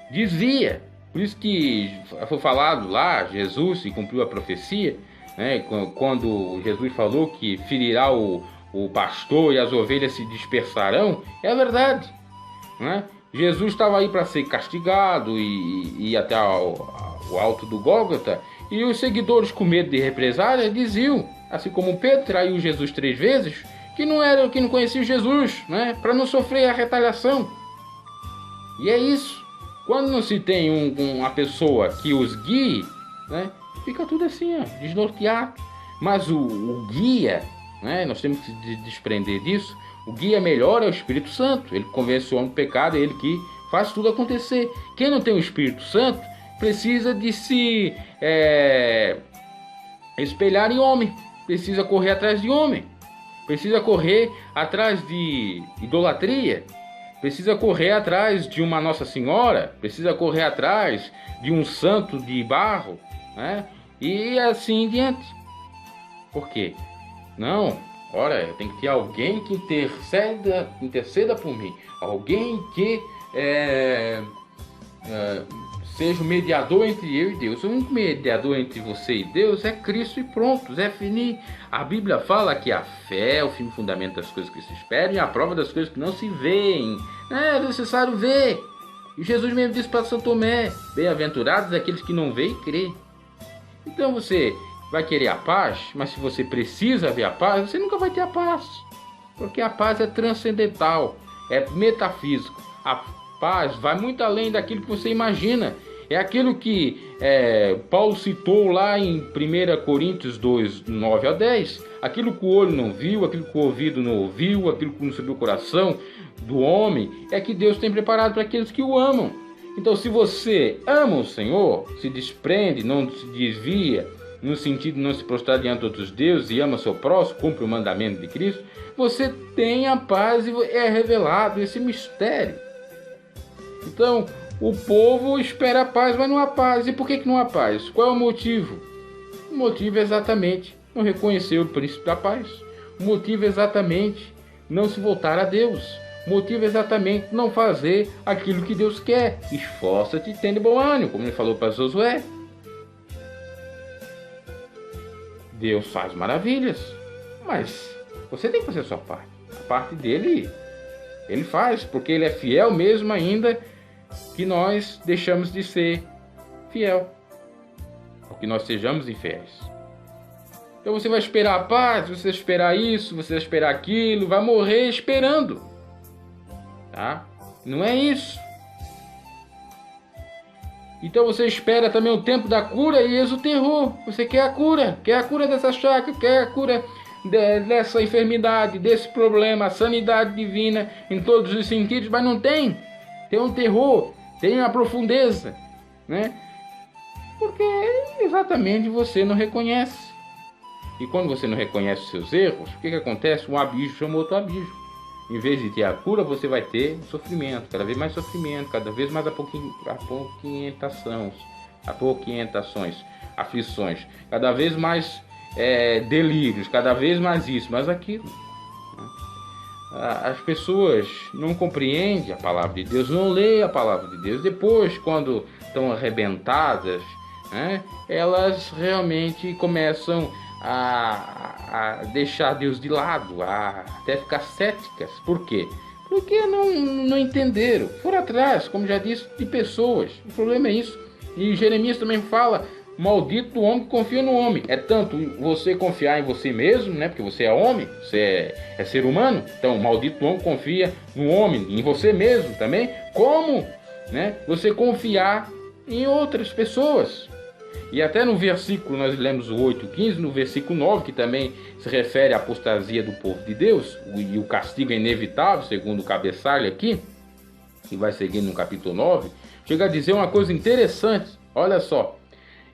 desvia. Por isso que foi falado lá, Jesus se cumpriu a profecia, né? Quando Jesus falou que ferirá o pastor e as ovelhas se dispersarão, é verdade, né? Jesus estava aí para ser castigado e ir até o alto do Gólgota, e os seguidores, com medo de represália, diziam, assim como Pedro traiu Jesus 3 vezes, que não conhecia Jesus, né? Para não sofrer a retaliação. E é isso. Quando não se tem uma pessoa que os guie, né? Fica tudo assim, ó, desnorteado. Mas o guia, né? Nós temos que desprender disso. O guia melhor é o Espírito Santo. Ele convence o homem do pecado, é ele que faz tudo acontecer. Quem não tem o Espírito Santo precisa de se espelhar em homem, precisa correr atrás de homem, precisa correr atrás de idolatria, precisa correr atrás de uma Nossa Senhora, precisa correr atrás de um santo de barro, né? E assim em diante. Por quê? Não, ora, tem que ter alguém que interceda por mim, alguém que seja o mediador entre eu e Deus. O único mediador entre você e Deus é Cristo e pronto, Zé Fini. A Bíblia fala que a fé é o firme fundamento das coisas que se esperam e a prova das coisas que não se veem. É necessário ver. E Jesus mesmo disse para São Tomé, bem-aventurados aqueles que não veem e creem. Então você vai querer a paz, mas se você precisa ver a paz, você nunca vai ter a paz. Porque a paz é transcendental, é metafísico. A paz vai muito além daquilo que você imagina. É aquilo que Paulo citou lá em 1 Coríntios 2, 9 a 10. Aquilo que o olho não viu, aquilo que o ouvido não ouviu, aquilo que não subiu o coração do homem, é que Deus tem preparado para aqueles que o amam. Então, se você ama o Senhor, se desprende, não se desvia, no sentido de não se prostrar diante de outros deuses e ama seu próximo, cumpre o mandamento de Cristo, você tem a paz e é revelado esse mistério. Então, o povo espera a paz, mas não há paz. E por que não há paz? Qual é o motivo? O motivo é exatamente não reconhecer o príncipe da paz. O motivo é exatamente não se voltar a Deus. O motivo é exatamente não fazer aquilo que Deus quer. Esforça-te e tenha bom ânimo, como ele falou para Josué. Deus faz maravilhas, mas você tem que fazer a sua parte. A parte dele, ele faz, porque ele é fiel mesmo ainda que nós deixamos de ser fiel, ou que nós sejamos infiéis. Então você vai esperar a paz, você vai esperar isso, você vai esperar aquilo, vai morrer esperando, tá? Não é isso. Então você espera também o tempo da cura e eis o terror. Você quer a cura dessa chaga, quer a cura dessa enfermidade, desse problema, a sanidade divina em todos os sentidos, mas não tem. Tem um terror, tem uma profundeza, né? Porque exatamente você não reconhece. E quando você não reconhece os seus erros, o que acontece? Um abismo chama outro abismo. Em vez de ter a cura, você vai ter sofrimento, cada vez mais sofrimento, cada vez mais apoquentações, aflições, cada vez mais delírios, cada vez mais isso, mais aquilo. As pessoas não compreendem a palavra de Deus, não leem a palavra de Deus. Depois, quando estão arrebentadas, né, elas realmente começam a deixar Deus de lado, a até ficar céticas. Por quê? Porque não entenderam. Foram atrás, como já disse, de pessoas. O problema é isso. E Jeremias também fala maldito o homem que confia no homem. É tanto você confiar em você mesmo, né? Porque você é homem, você é ser humano. Então, maldito o homem que confia no homem, em você mesmo também. Como, né? Você confiar em outras pessoas. E até no versículo, nós lemos o 8:15, no versículo 9, que também se refere à apostasia do povo de Deus, e o castigo é inevitável, segundo o cabeçalho aqui, que vai seguindo no capítulo 9, chega a dizer uma coisa interessante. Olha só: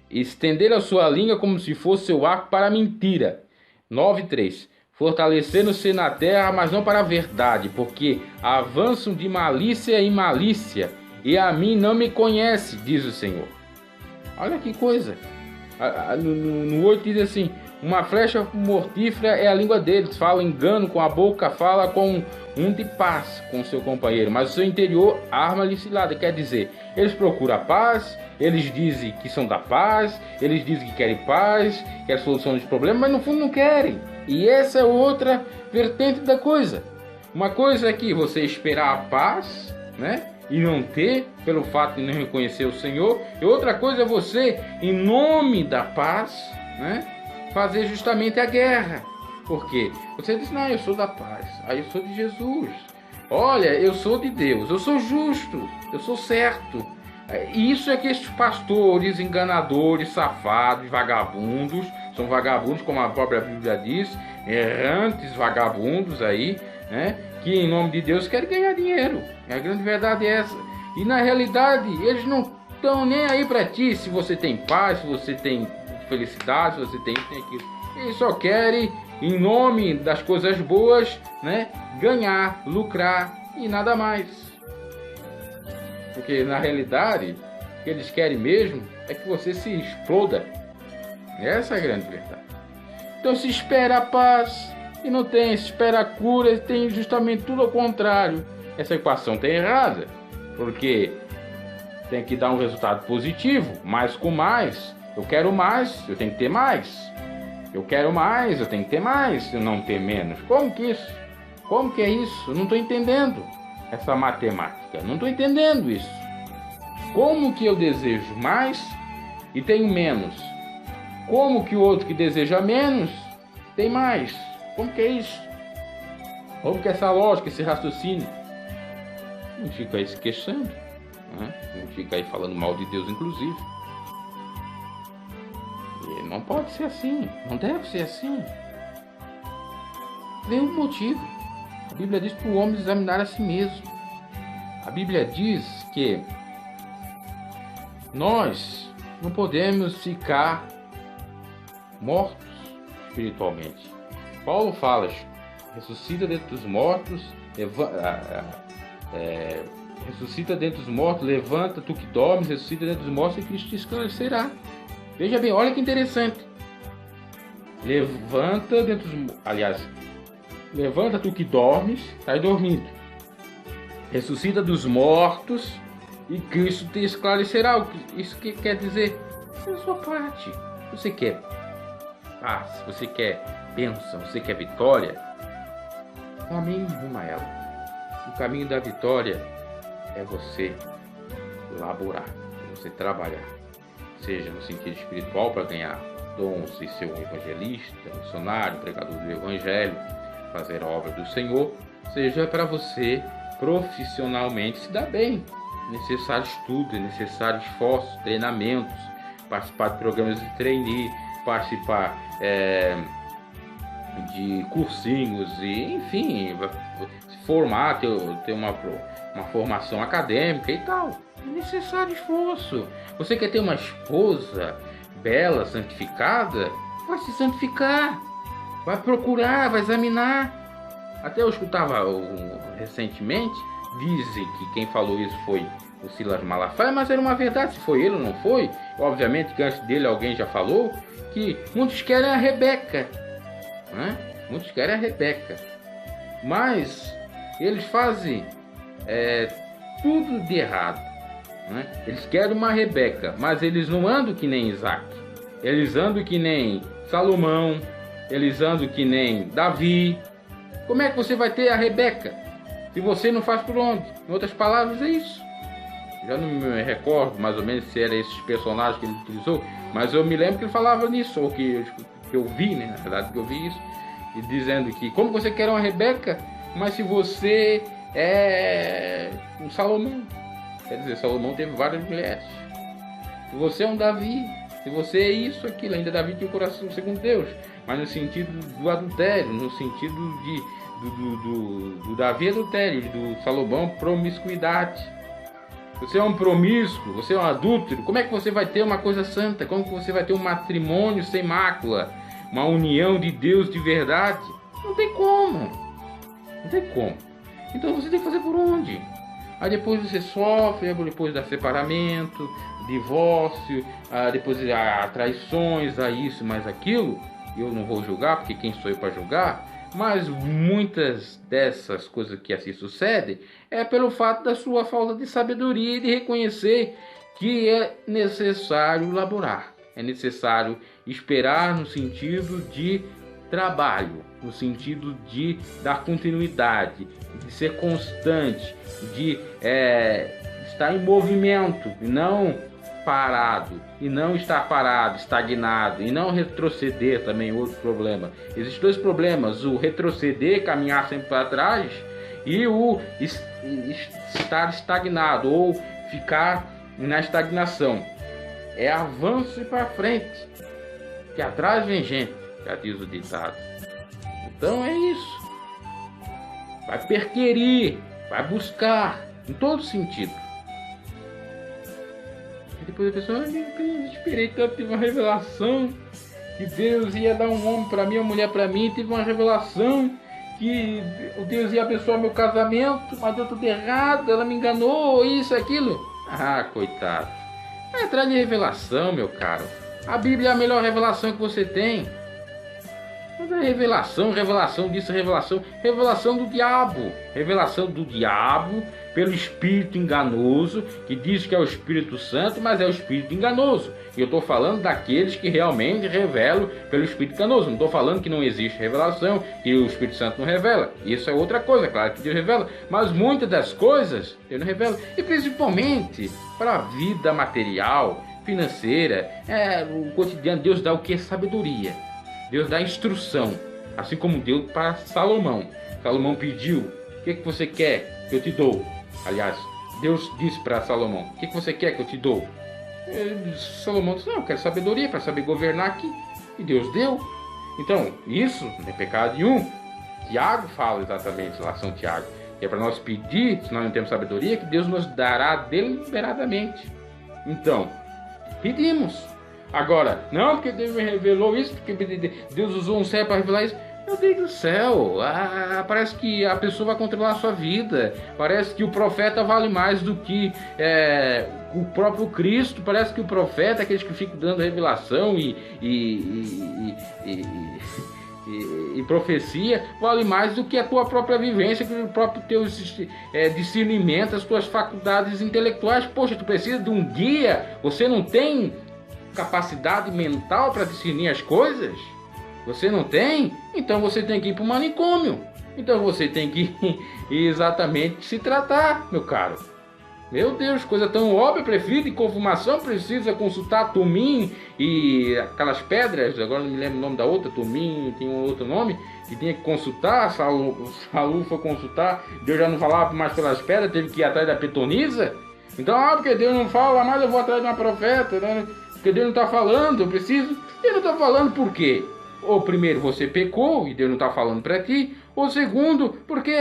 estender a sua língua como se fosse seu arco para a mentira. 9:3. Fortalecendo-se na terra, mas não para a verdade, porque avançam de malícia em malícia, e a mim não me conhece, diz o Senhor. Olha que coisa. No 8 diz assim: uma flecha mortífera é a língua deles, fala engano com a boca, fala com um de paz com seu companheiro, mas o seu interior arma-lhe cilada. Quer dizer, eles procuram a paz, eles dizem que são da paz, eles dizem que querem paz, querem solução dos problemas, mas no fundo não querem. E essa é outra vertente da coisa. Uma coisa é que você esperar a paz, né? E não ter, pelo fato de não reconhecer o Senhor. E outra coisa é você, em nome da paz, né, fazer justamente a guerra. Por quê? Você diz: não, eu sou da paz, aí eu sou de Jesus. Olha, eu sou de Deus, eu sou justo, eu sou certo. E isso é que estes pastores, enganadores, safados, vagabundos, são vagabundos, como a própria Bíblia diz, errantes vagabundos aí, né, que em nome de Deus querem ganhar dinheiro. A grande verdade é essa. E na realidade, eles não estão nem aí para ti, se você tem paz, se você tem felicidade, se você tem isso, tem aquilo. Eles só querem, em nome das coisas boas, né, ganhar, lucrar e nada mais. Porque na realidade, o que eles querem mesmo é que você se exploda. Essa é a grande verdade. Então, se espera a paz e não tem, se espera a cura, tem justamente tudo ao contrário. Essa equação está errada, porque tem que dar um resultado positivo, mais com mais. Eu quero mais, eu tenho que ter mais. Eu quero mais, eu tenho que ter mais, eu não ter menos. Como que isso? Como que é isso? Eu não estou entendendo essa matemática, não estou entendendo isso. Como que eu desejo mais e tenho menos? Como que o outro que deseja menos tem mais? Como que é isso? Como que é essa lógica, esse raciocínio? Não fica aí se queixando, né? Não fica aí falando mal de Deus, inclusive. E não pode ser assim, não deve ser assim. Vê um motivo. A Bíblia diz para o homem examinar a si mesmo. A Bíblia diz que nós não podemos ficar mortos espiritualmente. Paulo fala: ressuscita dentre os mortos, ressuscita dentre os mortos, levanta tu que dormes, ressuscita dentre os mortos e Cristo te esclarecerá. Veja bem, olha que interessante. Levanta dentre os... Aliás, levanta tu que dormes, está dormindo. Ressuscita dos mortos e Cristo te esclarecerá. Isso que quer dizer? É a sua parte. Você quer paz, você quer bênção, você quer vitória? Caminhe rumo a ela. O caminho da vitória é você laborar, é você trabalhar, seja no sentido espiritual para ganhar dons e ser um evangelista, missionário, pregador do evangelho, fazer a obra do Senhor, seja para você profissionalmente se dar bem. É necessário estudo, é necessário esforço, treinamentos, participar de programas de trainee, participar de cursinhos e, enfim, se formar, ter uma formação acadêmica e tal. É necessário esforço. Você quer ter uma esposa bela, santificada? Vai se santificar, vai procurar, vai examinar. Até eu escutava recentemente, dizem que quem falou isso foi o Silas Malafaia, mas era uma verdade. Se foi ele ou não foi, obviamente que antes dele alguém já falou que muitos querem a Rebeca, né? Muitos querem a Rebeca, mas eles fazem tudo de errado, né? Eles querem uma Rebeca, mas eles não andam que nem Isaac, eles andam que nem Salomão, eles andam que nem Davi. Como é que você vai ter a Rebeca se você não faz por onde? Em outras palavras, é isso. Já não me recordo mais ou menos se era esses personagens que ele utilizou, mas eu me lembro que ele falava nisso, ou que eu vi, né? Na verdade, que eu vi isso, e dizendo que como você quer uma Rebeca, mas se você é um Salomão, quer dizer, Salomão teve várias mulheres. Se você é um Davi, se você é isso, aquilo, ainda Davi tinha o coração segundo Deus, mas no sentido do adultério, no sentido do Davi adultério, do Salomão promiscuidade. Você é um promíscuo, você é um adúltero, como é que você vai ter uma coisa santa? Como que você vai ter um matrimônio sem mácula? Uma união de Deus de verdade? Não tem como. Não tem como. Então você tem que fazer por onde? Aí depois você sofre, depois dá separamento, divórcio, depois há traições, há isso, mais aquilo. Eu não vou julgar, porque quem sou eu para julgar? Mas muitas dessas coisas que assim sucedem é pelo fato da sua falta de sabedoria e de reconhecer que é necessário laborar, é necessário esperar no sentido de trabalho, no sentido de dar continuidade, de ser constante, de estar em movimento e não parado, e não estar parado, estagnado, e não retroceder também, outro problema. Existem dois problemas, o retroceder, caminhar sempre para trás, e o estar estagnado, ou ficar na estagnação. É avanço e para frente, que atrás vem gente, já diz o ditado. Então é isso. Vai perquerir, vai buscar, em todo sentido. E depois a pessoa, eu esperei tanto, tive uma revelação que Deus ia dar um homem para mim, uma mulher para mim, tive uma revelação que Deus ia abençoar meu casamento, mas deu tudo errado, ela me enganou, isso, aquilo. Ah, coitado. Vai atrás de revelação, meu caro. A Bíblia é a melhor revelação que você tem. Mas é revelação disso, revelação do diabo. Revelação do diabo pelo espírito enganoso, que diz que é o Espírito Santo, mas é o espírito enganoso. E eu estou falando daqueles que realmente revelam pelo espírito enganoso. Não estou falando que não existe revelação, que o Espírito Santo não revela. Isso é outra coisa, claro que Deus revela. Mas muitas das coisas Deus não revela. E principalmente para a vida material, financeira, o cotidiano, Deus dá o que? Sabedoria. Deus dá instrução, assim como deu para Salomão. Salomão pediu, o que você quer que eu te dou? Aliás, Deus disse para Salomão, o que você quer que eu te dou? Salomão disse, não, eu quero sabedoria para saber governar aqui. E Deus deu. Então, isso não é pecado nenhum. Tiago fala exatamente lá, São Tiago, que é para nós pedir, se nós não temos sabedoria, que Deus nos dará deliberadamente. Então, pedimos. Agora, não porque Deus me revelou isso, porque Deus usou um servo para revelar isso. Meu Deus do céu, parece que a pessoa vai controlar a sua vida. Parece que o profeta vale mais do que o próprio Cristo. Parece que o profeta, aqueles que ficam dando revelação e profecia, vale mais do que a tua própria vivência, que o próprio teu discernimento, as tuas faculdades intelectuais. Poxa, tu precisa de um guia, você não tem capacidade mental para discernir as coisas? Você não tem? Então você tem que ir para o manicômio. Então você tem que exatamente se tratar, meu caro. Meu Deus, coisa tão óbvia, prefiro de confirmação, precisa consultar Tumim e aquelas pedras, agora não me lembro o nome da outra, Tumim, tem um outro nome, que tinha que consultar, Saul foi consultar, Deus já não falava mais pelas pedras, teve que ir atrás da pitonisa. Então, porque Deus não fala mais, eu vou atrás de uma profeta, né? Porque Deus não está falando, eu preciso. Ele não está falando por quê? Ou primeiro, você pecou e Deus não está falando para ti. Ou segundo, porque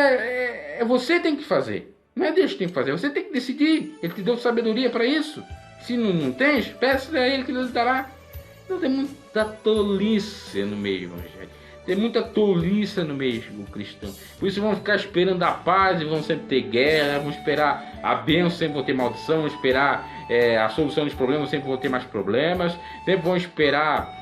você tem que fazer. Não é Deus que tem que fazer, você tem que decidir. Ele te deu sabedoria para isso. Se não tens, peça a Ele que Ele dará. Então tem muita tolice no meio evangélico. Tem muita tolice no meio cristão. Por isso vão ficar esperando a paz e vão sempre ter guerra. Vão esperar a bênção, sempre vão ter maldição. Vão esperar a solução dos problemas, sempre vão ter mais problemas. Sempre vão esperar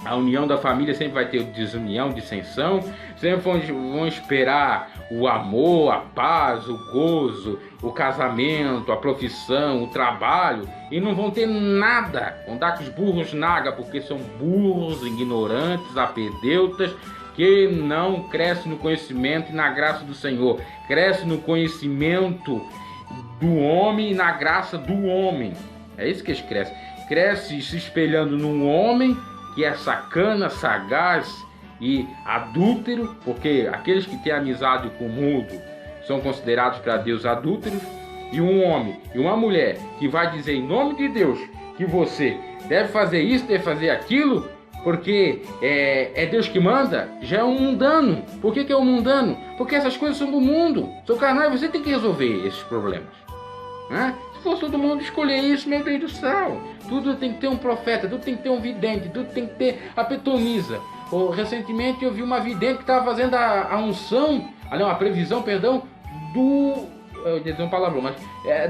a união da família, sempre vai ter desunião, dissensão. Sempre vão esperar o amor, a paz, o gozo, o casamento, a profissão, o trabalho. E não vão ter nada. Vão dar com os burros naga, porque são burros, ignorantes, apedeutas, que não crescem no conhecimento e na graça do Senhor. Crescem no conhecimento do homem e na graça do homem. É isso que eles crescem. Cresce se espelhando num homem que é sacana, sagaz e adúltero, porque aqueles que têm amizade com o mundo são considerados para Deus adúlteros, e um homem e uma mulher que vai dizer em nome de Deus que você deve fazer isso, deve fazer aquilo, porque é Deus que manda, já é um mundano. Por que é um mundano? Porque essas coisas são do mundo, são carnais, você tem que resolver esses problemas, né? Se fosse todo mundo escolher isso, meu Deus do céu, tudo tem que ter um profeta, tudo tem que ter um vidente, tudo tem que ter a pitonisa. Recentemente eu vi uma vidente que estava fazendo a unção, a previsão, perdão, eu ia dizer um palavrão, mas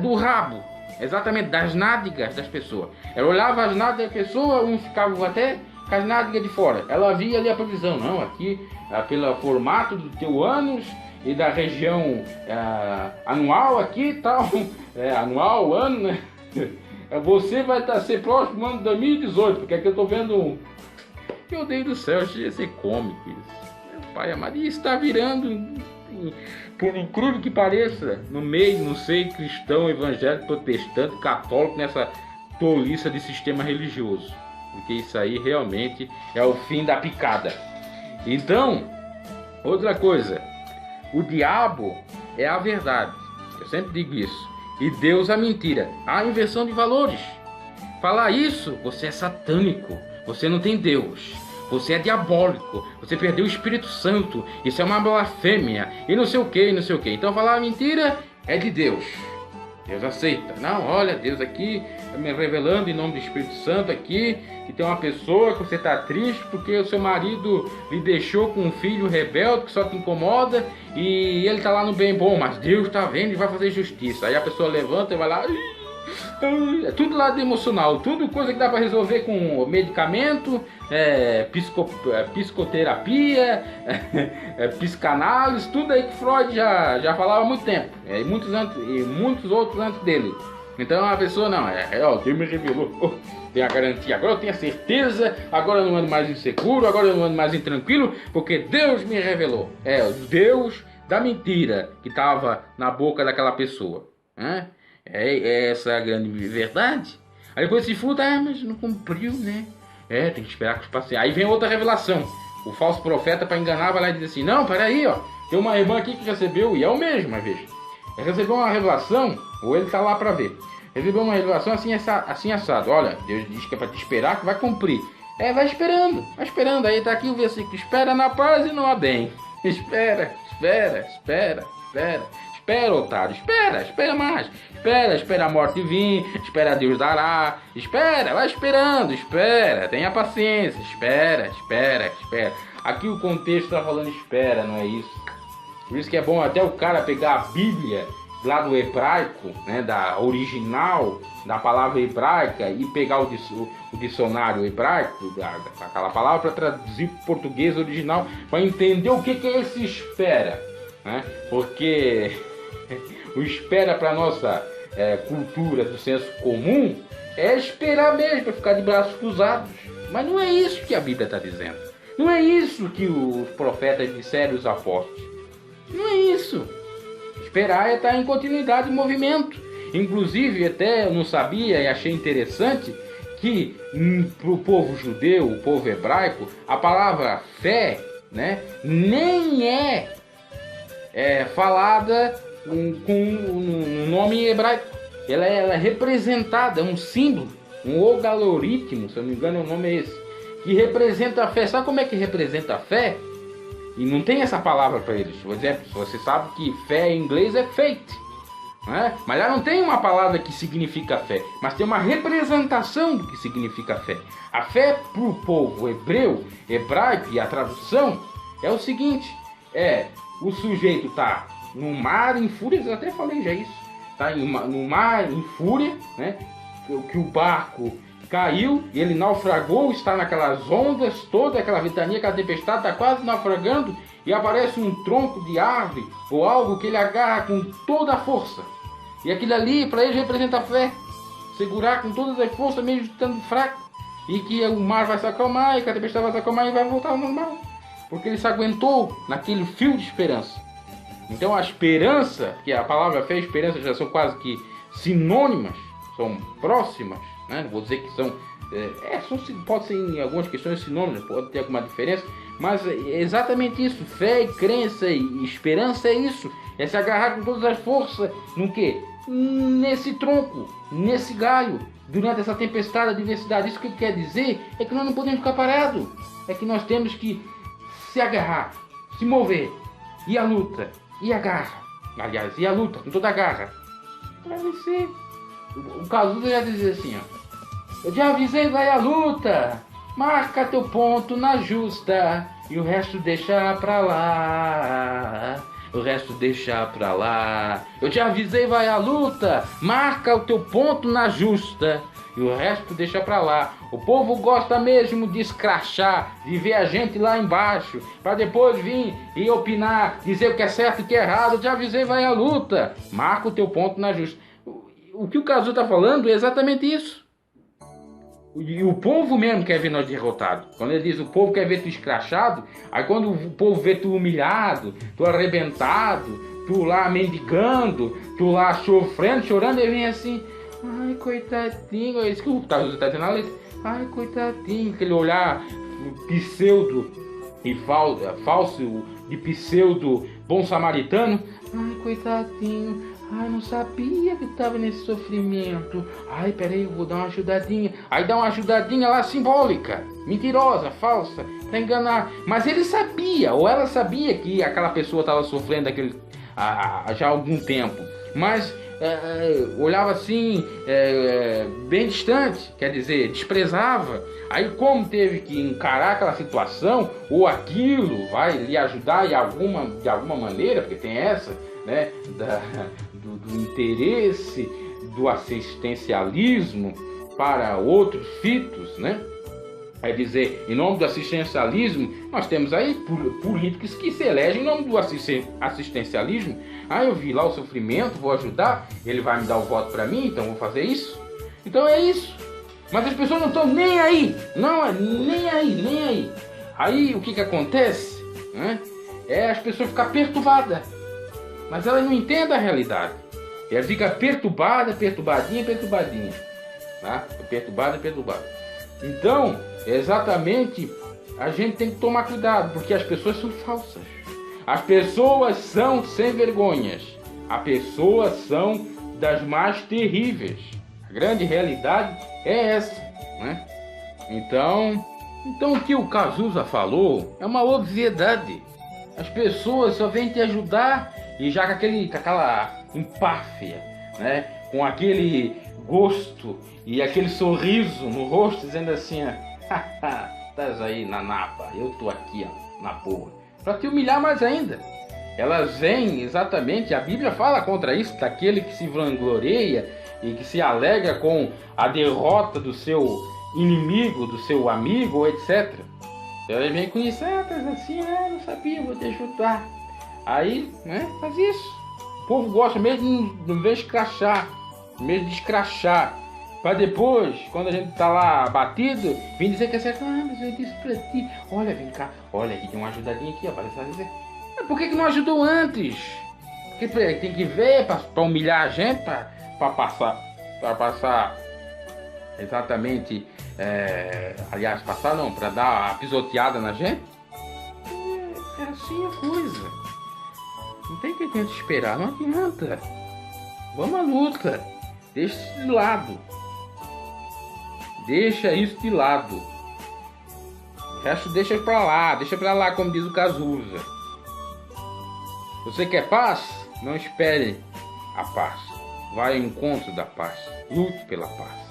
do rabo, exatamente, das nádegas das pessoas. Ela olhava as nádegas da pessoa, uns ficavam até com as nádegas de fora. Ela via ali a previsão, não, aqui, pelo formato do teu ânus e da região anual aqui e tal, anual, ano, né? Você vai ser próximo do ano de 2018, porque aqui eu tô vendo meu Deus do céu, chega a ser cômico isso. Meu pai amado, e isso está virando, por incrível que pareça, no seio cristão, evangélico, protestante, católico, nessa toliça de sistema religioso. Porque isso aí realmente é o fim da picada. Então, outra coisa, o diabo é a verdade. Eu sempre digo isso. E Deus a mentira. A inversão de valores. Falar isso, você é satânico. Você não tem Deus. Você é diabólico. Você perdeu o Espírito Santo. Isso é uma blasfêmia. E não sei o que, não sei o que. Então falar a mentira é de Deus. Deus aceita. Não, olha, Deus aqui me revelando em nome do Espírito Santo aqui, que tem uma pessoa que você está triste porque o seu marido lhe deixou com um filho rebelde que só te incomoda e ele está lá no bem bom, mas Deus está vendo e vai fazer justiça. Aí a pessoa levanta e vai lá, é tudo lado emocional, tudo coisa que dá para resolver com medicamento, psicoterapia, psicanálise, tudo aí que Freud já falava há muito tempo, e muitos outros antes dele. Então a pessoa não, Deus me revelou, tem a garantia, agora eu tenho a certeza, agora eu não ando mais inseguro, agora eu não ando mais intranquilo, porque Deus me revelou. É o Deus da mentira que estava na boca daquela pessoa, né? Essa é a grande verdade. Aí depois se fruta, mas não cumpriu, né? Tem que esperar que os pacientes. Aí vem outra revelação. O falso profeta, para enganar, vai lá e diz assim: não, peraí, tem uma irmã aqui que recebeu, e é o mesmo, uma vez. Recebeu uma revelação, ou ele está lá para ver. Recebeu uma revelação assim assado. Olha, Deus diz que é para te esperar, que vai cumprir. Vai esperando. Aí tá aqui o versículo: espera na paz e não há bem. Espera, otário, espera mais. Espera a morte vir, espera Deus dará, vai esperando, tenha paciência, espera. Aqui o contexto está falando espera, não é isso? Por isso que é bom até o cara pegar a Bíblia lá do hebraico, né, da original, da palavra hebraica, e pegar o dicionário hebraico, daquela palavra, para traduzir para o português original, para entender o que é esse espera, né? Porque o espera para nossa cultura do senso comum é esperar mesmo, para ficar de braços cruzados. Mas não é isso que a Bíblia está dizendo. Não é isso que os profetas disseram, os apóstolos. Não é isso. Esperar é estar em continuidade de movimento. Inclusive, até eu não sabia e achei interessante que para o povo judeu, o povo hebraico, a palavra fé, né, nem é falada com um nome hebraico. Ela é representada, é um símbolo, um ogaloritmo, se eu não me engano o nome é esse, que representa a fé. Sabe como é que representa a fé? E não tem essa palavra para eles. Por exemplo, você sabe que fé em inglês é faith, né? Mas lá não tem uma palavra que significa fé, mas tem uma representação do que significa fé. A fé para o povo hebraico, e a tradução é o seguinte: o sujeito está no mar em fúria, eu até falei já isso, está no mar em fúria, né? Que o barco caiu e ele naufragou, está naquelas ondas, toda aquela ventania, aquela tempestade, está quase naufragando, e aparece um tronco de árvore ou algo que ele agarra com toda a força. E aquilo ali para ele representa a fé. Segurar com todas as forças, mesmo estando fraco. E que o mar vai se acalmar, e que a tempestade vai se acalmar e vai voltar ao normal. Porque ele se aguentou naquele fio de esperança. Então a esperança, que a palavra fé e esperança já são quase que sinônimas, são próximas, né? Não vou dizer que são, pode ser em algumas questões sinônimas, pode ter alguma diferença, mas é exatamente isso. Fé e crença e esperança é isso, é se agarrar com todas as forças no quê? Nesse tronco, nesse galho, durante essa tempestade, a diversidade. Isso que quer dizer é que nós não podemos ficar parados, é que nós temos que se agarrar, se mover, e a luta, e a garra, aliás, e a luta com toda a garra, para vencer. O Cazuza já dizia assim, ó: eu já avisei, vai a luta, marca teu ponto na justa, e o resto deixa pra lá. O resto deixa pra lá. Eu te avisei, vai à luta, marca o teu ponto na justa, e o resto deixa pra lá. O povo gosta mesmo de escrachar, de ver a gente lá embaixo, pra depois vir e opinar, dizer o que é certo e o que é errado. Eu te avisei, vai à luta, marca o teu ponto na justa. O que o Cazu tá falando é exatamente isso. E o povo mesmo quer ver nós derrotados. Quando ele diz o povo quer ver tu escrachado, aí quando o povo vê tu humilhado, tu arrebentado, tu lá mendigando, tu lá sofrendo, chorando, ele vem assim: ai, coitadinho. É isso que o Cazuza tá dizendo na letra. Ai, coitadinho. Aquele olhar pseudo e falso de pseudo bom samaritano. Ai, coitadinho. Ai, não sabia que estava nesse sofrimento. Ai, peraí, eu vou dar uma ajudadinha. Aí dá uma ajudadinha lá simbólica, mentirosa, falsa, para enganar. Mas ele sabia, ou ela sabia que aquela pessoa estava sofrendo já há algum tempo. Mas olhava assim, bem distante, quer dizer, desprezava. Aí como teve que encarar aquela situação, ou aquilo vai lhe ajudar de alguma maneira, porque tem essa, né, do interesse do assistencialismo para outros fitos, né? Quer dizer, em nome do assistencialismo, nós temos aí políticos que se elegem em nome do assistencialismo. Ah, eu vi lá o sofrimento, vou ajudar, ele vai me dar o voto para mim, então vou fazer isso. Então é isso. Mas as pessoas não estão nem aí, nem aí. Aí o que acontece, né? É as pessoas ficarem perturbadas, mas elas não entendem a realidade. Ela fica perturbadinha, tá? Perturbada. Então, exatamente, a gente tem que tomar cuidado, porque as pessoas são falsas. As pessoas são sem vergonhas. As pessoas são das mais terríveis. A grande realidade é essa, né? Então o que o Cazuza falou é uma obviedade. As pessoas só vêm te ajudar e já com aquela empáfia, né? Com aquele gosto e aquele sorriso no rosto, dizendo assim, estás aí na napa, eu tô aqui, ó, na boa, para te humilhar mais ainda. Elas vêm exatamente, a Bíblia fala contra isso, daquele que se vangloria e que se alegra com a derrota do seu inimigo, do seu amigo, etc. Elas vêm com isso, estás assim, não sabia, vou te ajudar. Aí, né, faz isso. O povo gosta mesmo de me ver escrachar, mesmo de escrachar, para depois, quando a gente tá lá abatido, vir dizer que é certo. Mas eu disse pra ti, olha, vem cá, olha aqui, tem uma ajudadinha aqui, ó, para dizer. Por que não ajudou antes? Porque tem que ver para humilhar a gente, para passar exatamente, aliás, passar não, para dar a pisoteada na gente. É assim a coisa. Não tem que a gente esperar, não adianta. Vamos à luta. Deixa isso de lado. Deixa isso de lado. O resto deixa pra lá, como diz o Cazuza. Você quer paz? Não espere a paz. Vai ao encontro da paz. Lute pela paz.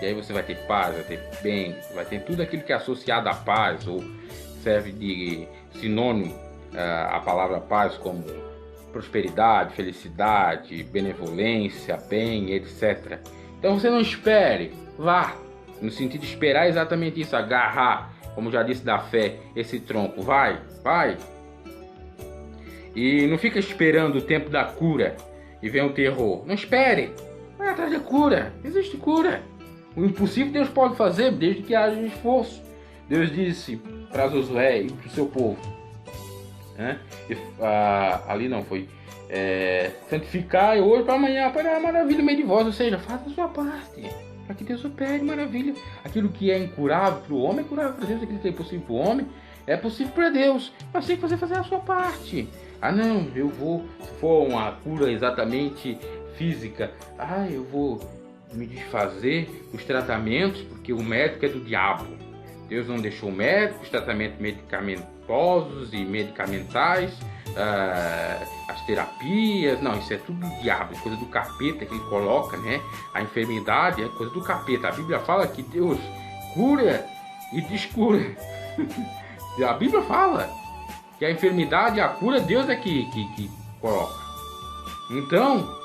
E aí você vai ter paz, vai ter bem, vai ter tudo aquilo que é associado à paz, ou serve de sinônimo a palavra paz, como prosperidade, felicidade, benevolência, bem, etc. Então você não espere, vá. No sentido de esperar, exatamente isso, agarrar, como já disse da fé, esse tronco, vai. E não fica esperando o tempo da cura e vem o terror. Não espere, vai atrás da cura, existe cura. O impossível Deus pode fazer desde que haja esforço. Deus disse para Josué e para o seu povo: né? Ali não foi. Santificar hoje para amanhã para a maravilha no meio de vós, ou seja, faça a sua parte. Para que Deus opere maravilha. Aquilo que é incurável para o homem é curável para Deus, aquilo que é impossível para o homem é possível para Deus. Mas tem que você fazer a sua parte. Não, eu vou, se for uma cura exatamente física, eu vou me desfazer dos tratamentos, porque o médico é do diabo. Deus não deixou o médico, os tratamentos medicamentosos e medicamentais, as terapias, não, isso é tudo do diabo, coisa do capeta que ele coloca, né? A enfermidade é coisa do capeta. A Bíblia fala que Deus cura e descura. A Bíblia fala que a enfermidade e a cura Deus é que coloca. Então,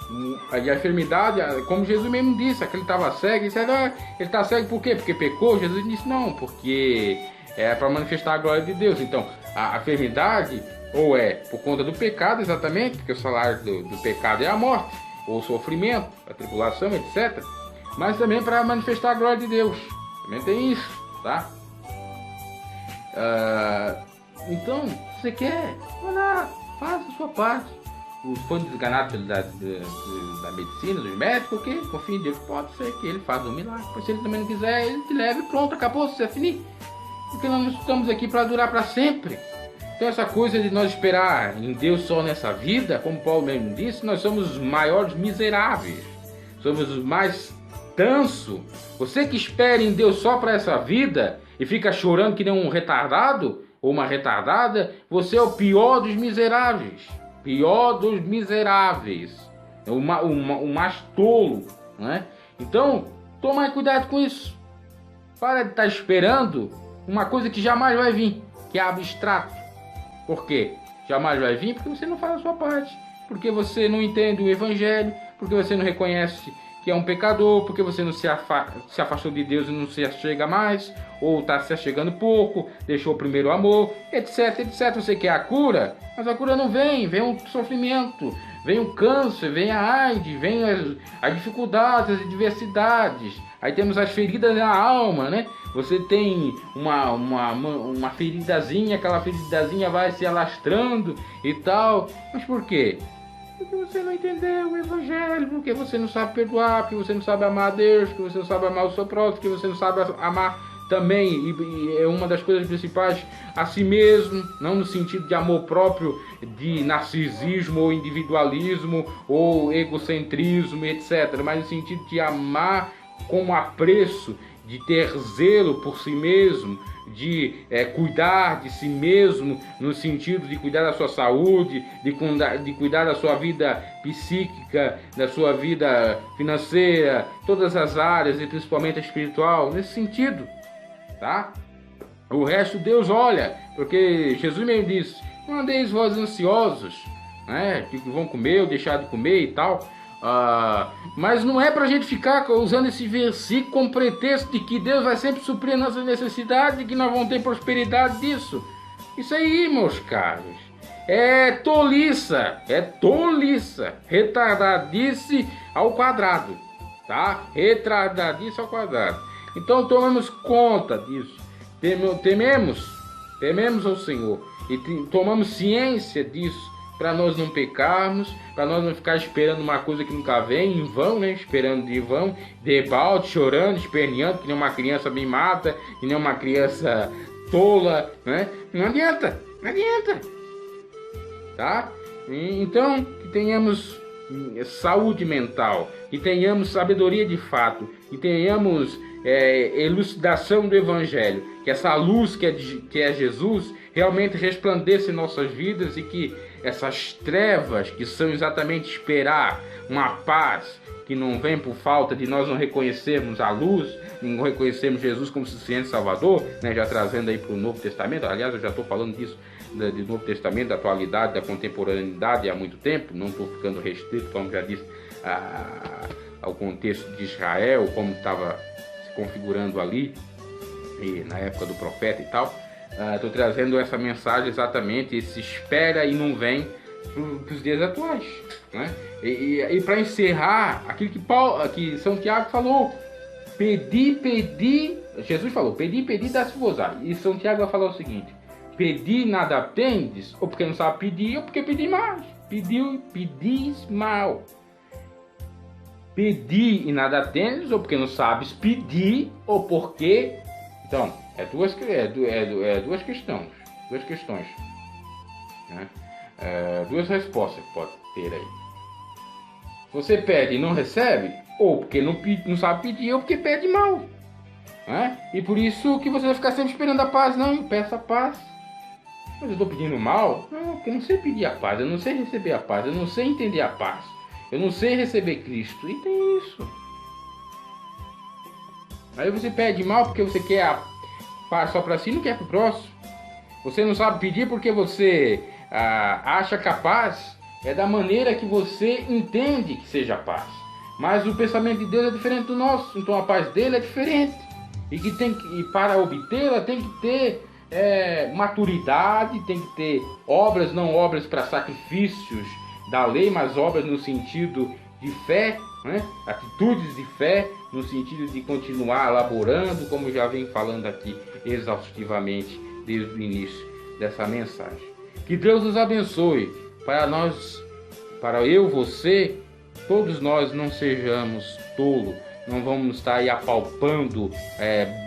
a enfermidade, como Jesus mesmo disse, aquele estava cego, ele disse, ele está cego por quê? Porque pecou? Jesus disse, não, porque é para manifestar a glória de Deus. Então, a enfermidade, ou é por conta do pecado, exatamente, porque o salário do pecado é a morte, ou o sofrimento, a tribulação, etc. Mas também para manifestar a glória de Deus. Também tem isso, tá? Então, se você quer, vai lá, faça a sua parte. Os fãs desganados da medicina, dos médicos, ok? Confia em Deus, pode ser que ele faça um milagre. Mas se ele também não quiser, ele te leva e pronto, acabou, se definir. Porque nós não estamos aqui para durar para sempre. Então essa coisa de nós esperar em Deus só nessa vida, como Paulo mesmo disse, nós somos os maiores miseráveis. Somos os mais tanso. Você que espera em Deus só para essa vida e fica chorando que nem um retardado ou uma retardada, você é o pior dos miseráveis. Pior dos miseráveis. O mais tolo, né? Então, toma cuidado com isso. Para de estar esperando uma coisa que jamais vai vir, que é abstrato. Por quê? Jamais vai vir porque você não faz a sua parte. Porque você não entende o evangelho, porque você não reconhece que é um pecador, porque você não se afastou de Deus e não se achega mais, ou está se achegando pouco, deixou o primeiro amor, etc, etc. Você quer a cura, mas a cura não vem, vem o sofrimento, vem o câncer, vem a AIDS, vem as dificuldades, as adversidades. Aí temos as feridas na alma, né? Você tem uma feridazinha, aquela feridazinha vai se alastrando e tal. Mas por quê? Porque você não entendeu o evangelho, porque você não sabe perdoar, porque você não sabe amar a Deus, porque você não sabe amar o seu próximo, porque você não sabe amar também, e é uma das coisas principais, a si mesmo, não no sentido de amor próprio, de narcisismo ou individualismo ou egocentrismo, etc., mas no sentido de amar com apreço, de ter zelo por si mesmo, de cuidar de si mesmo, no sentido de cuidar da sua saúde, de cuidar da sua vida psíquica, da sua vida financeira, todas as áreas, e principalmente a espiritual, nesse sentido, tá? O resto Deus olha, porque Jesus mesmo disse, não andeis vós ansiosos, né, que vão comer ou deixar de comer e tal. Mas não é pra gente ficar usando esse versículo com pretexto de que Deus vai sempre suprir nossas necessidades e que nós vamos ter prosperidade disso. Isso aí, meus caros, é toliça, retardadice ao quadrado, tá? Retardadice ao quadrado. Então tomamos conta disso, tememos ao Senhor e tomamos ciência disso, para nós não pecarmos, para nós não ficar esperando uma coisa que nunca vem, em vão, né? Esperando de vão, debalde, chorando, esperneando, que nem uma criança mimada, que nem uma criança tola, né? Não adianta, tá? Então, que tenhamos saúde mental, que tenhamos sabedoria de fato, que tenhamos elucidação do Evangelho, que essa luz que é Jesus realmente resplandeça em nossas vidas e que essas trevas, que são exatamente esperar uma paz que não vem por falta de nós não reconhecermos a luz, não reconhecermos Jesus como suficiente Salvador, né? Já trazendo aí para o Novo Testamento. Aliás, eu já estou falando disso do Novo Testamento, da atualidade, da contemporaneidade há muito tempo, não estou ficando restrito, como já disse, ao contexto de Israel, como estava se configurando ali, e na época do profeta e tal. Estou trazendo essa mensagem exatamente, esse espera e não vem para os dias atuais, né? E para encerrar, aquilo que São Tiago falou, pedi, Jesus falou, pedi, dá-se-vos-á. E São Tiago vai falar o seguinte, Pedir nada tendes, ou porque não sabe pedir, ou porque pedir mais. Pedis mal. Pedir e nada tendes, ou porque não sabes pedir, ou porque... Então, duas questões. Duas questões. Né? Duas respostas que pode ter aí. Você pede e não recebe, ou porque não sabe pedir, ou porque pede mal. Né? E por isso que você vai ficar sempre esperando a paz. Não, peça a paz. Mas eu estou pedindo mal? Não, porque eu não sei pedir a paz, eu não sei receber a paz, eu não sei entender a paz, eu não sei receber Cristo. E tem isso. Aí você pede mal porque você quer a paz só para si e não quer para o próximo. Você não sabe pedir porque você acha que a paz é da maneira que você entende que seja a paz. Mas o pensamento de Deus é diferente do nosso, então a paz dele é diferente. E para obtê-la tem que ter maturidade, tem que ter obras, não obras para sacrifícios da lei, mas obras no sentido de fé, né? Atitudes de fé, no sentido de continuar elaborando, como já vem falando aqui exaustivamente desde o início dessa mensagem. Que Deus nos abençoe, para eu, você, todos nós não sejamos tolos, não vamos estar aí apalpando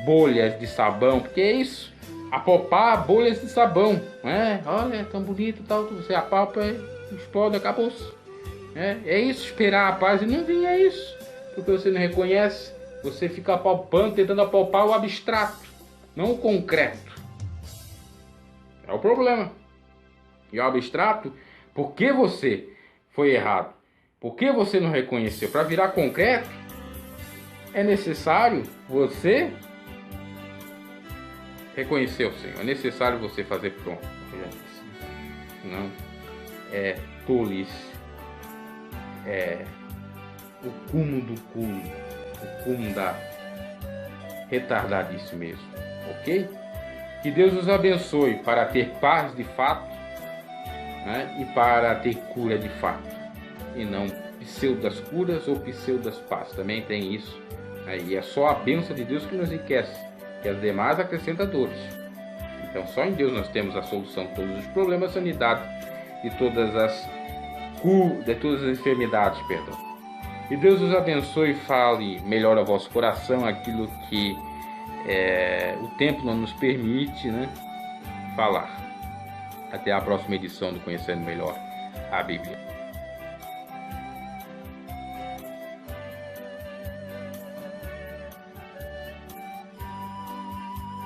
bolhas de sabão, porque é isso, apalpar bolhas de sabão, né? Olha, é tão bonito, tal, você apalpa, explode, acabou-se. É isso, esperar a paz e não vir, é isso, porque você não reconhece, você fica apalpando, tentando apalpar o abstrato, não o concreto. É o problema. E o abstrato, porque você foi errado, porque você não reconheceu, para virar concreto, é necessário você reconhecer o Senhor, é necessário você fazer pronto. Não é tolice, é o cúmulo do cúmulo, o cúmulo da retardadice mesmo, ok? Que Deus nos abençoe para ter paz de fato, né? E para ter cura de fato, e não pseudas curas ou pseudas paz, também tem isso. E é só a bênção de Deus que nos enriquece, que as demais acrescenta dores. Então só em Deus nós temos a solução de todos os problemas, sanidade de todas as enfermidades, perdão. E Deus os abençoe e fale melhor ao vosso coração aquilo que o tempo não nos permite, né, falar. Até a próxima edição do Conhecendo Melhor a Bíblia.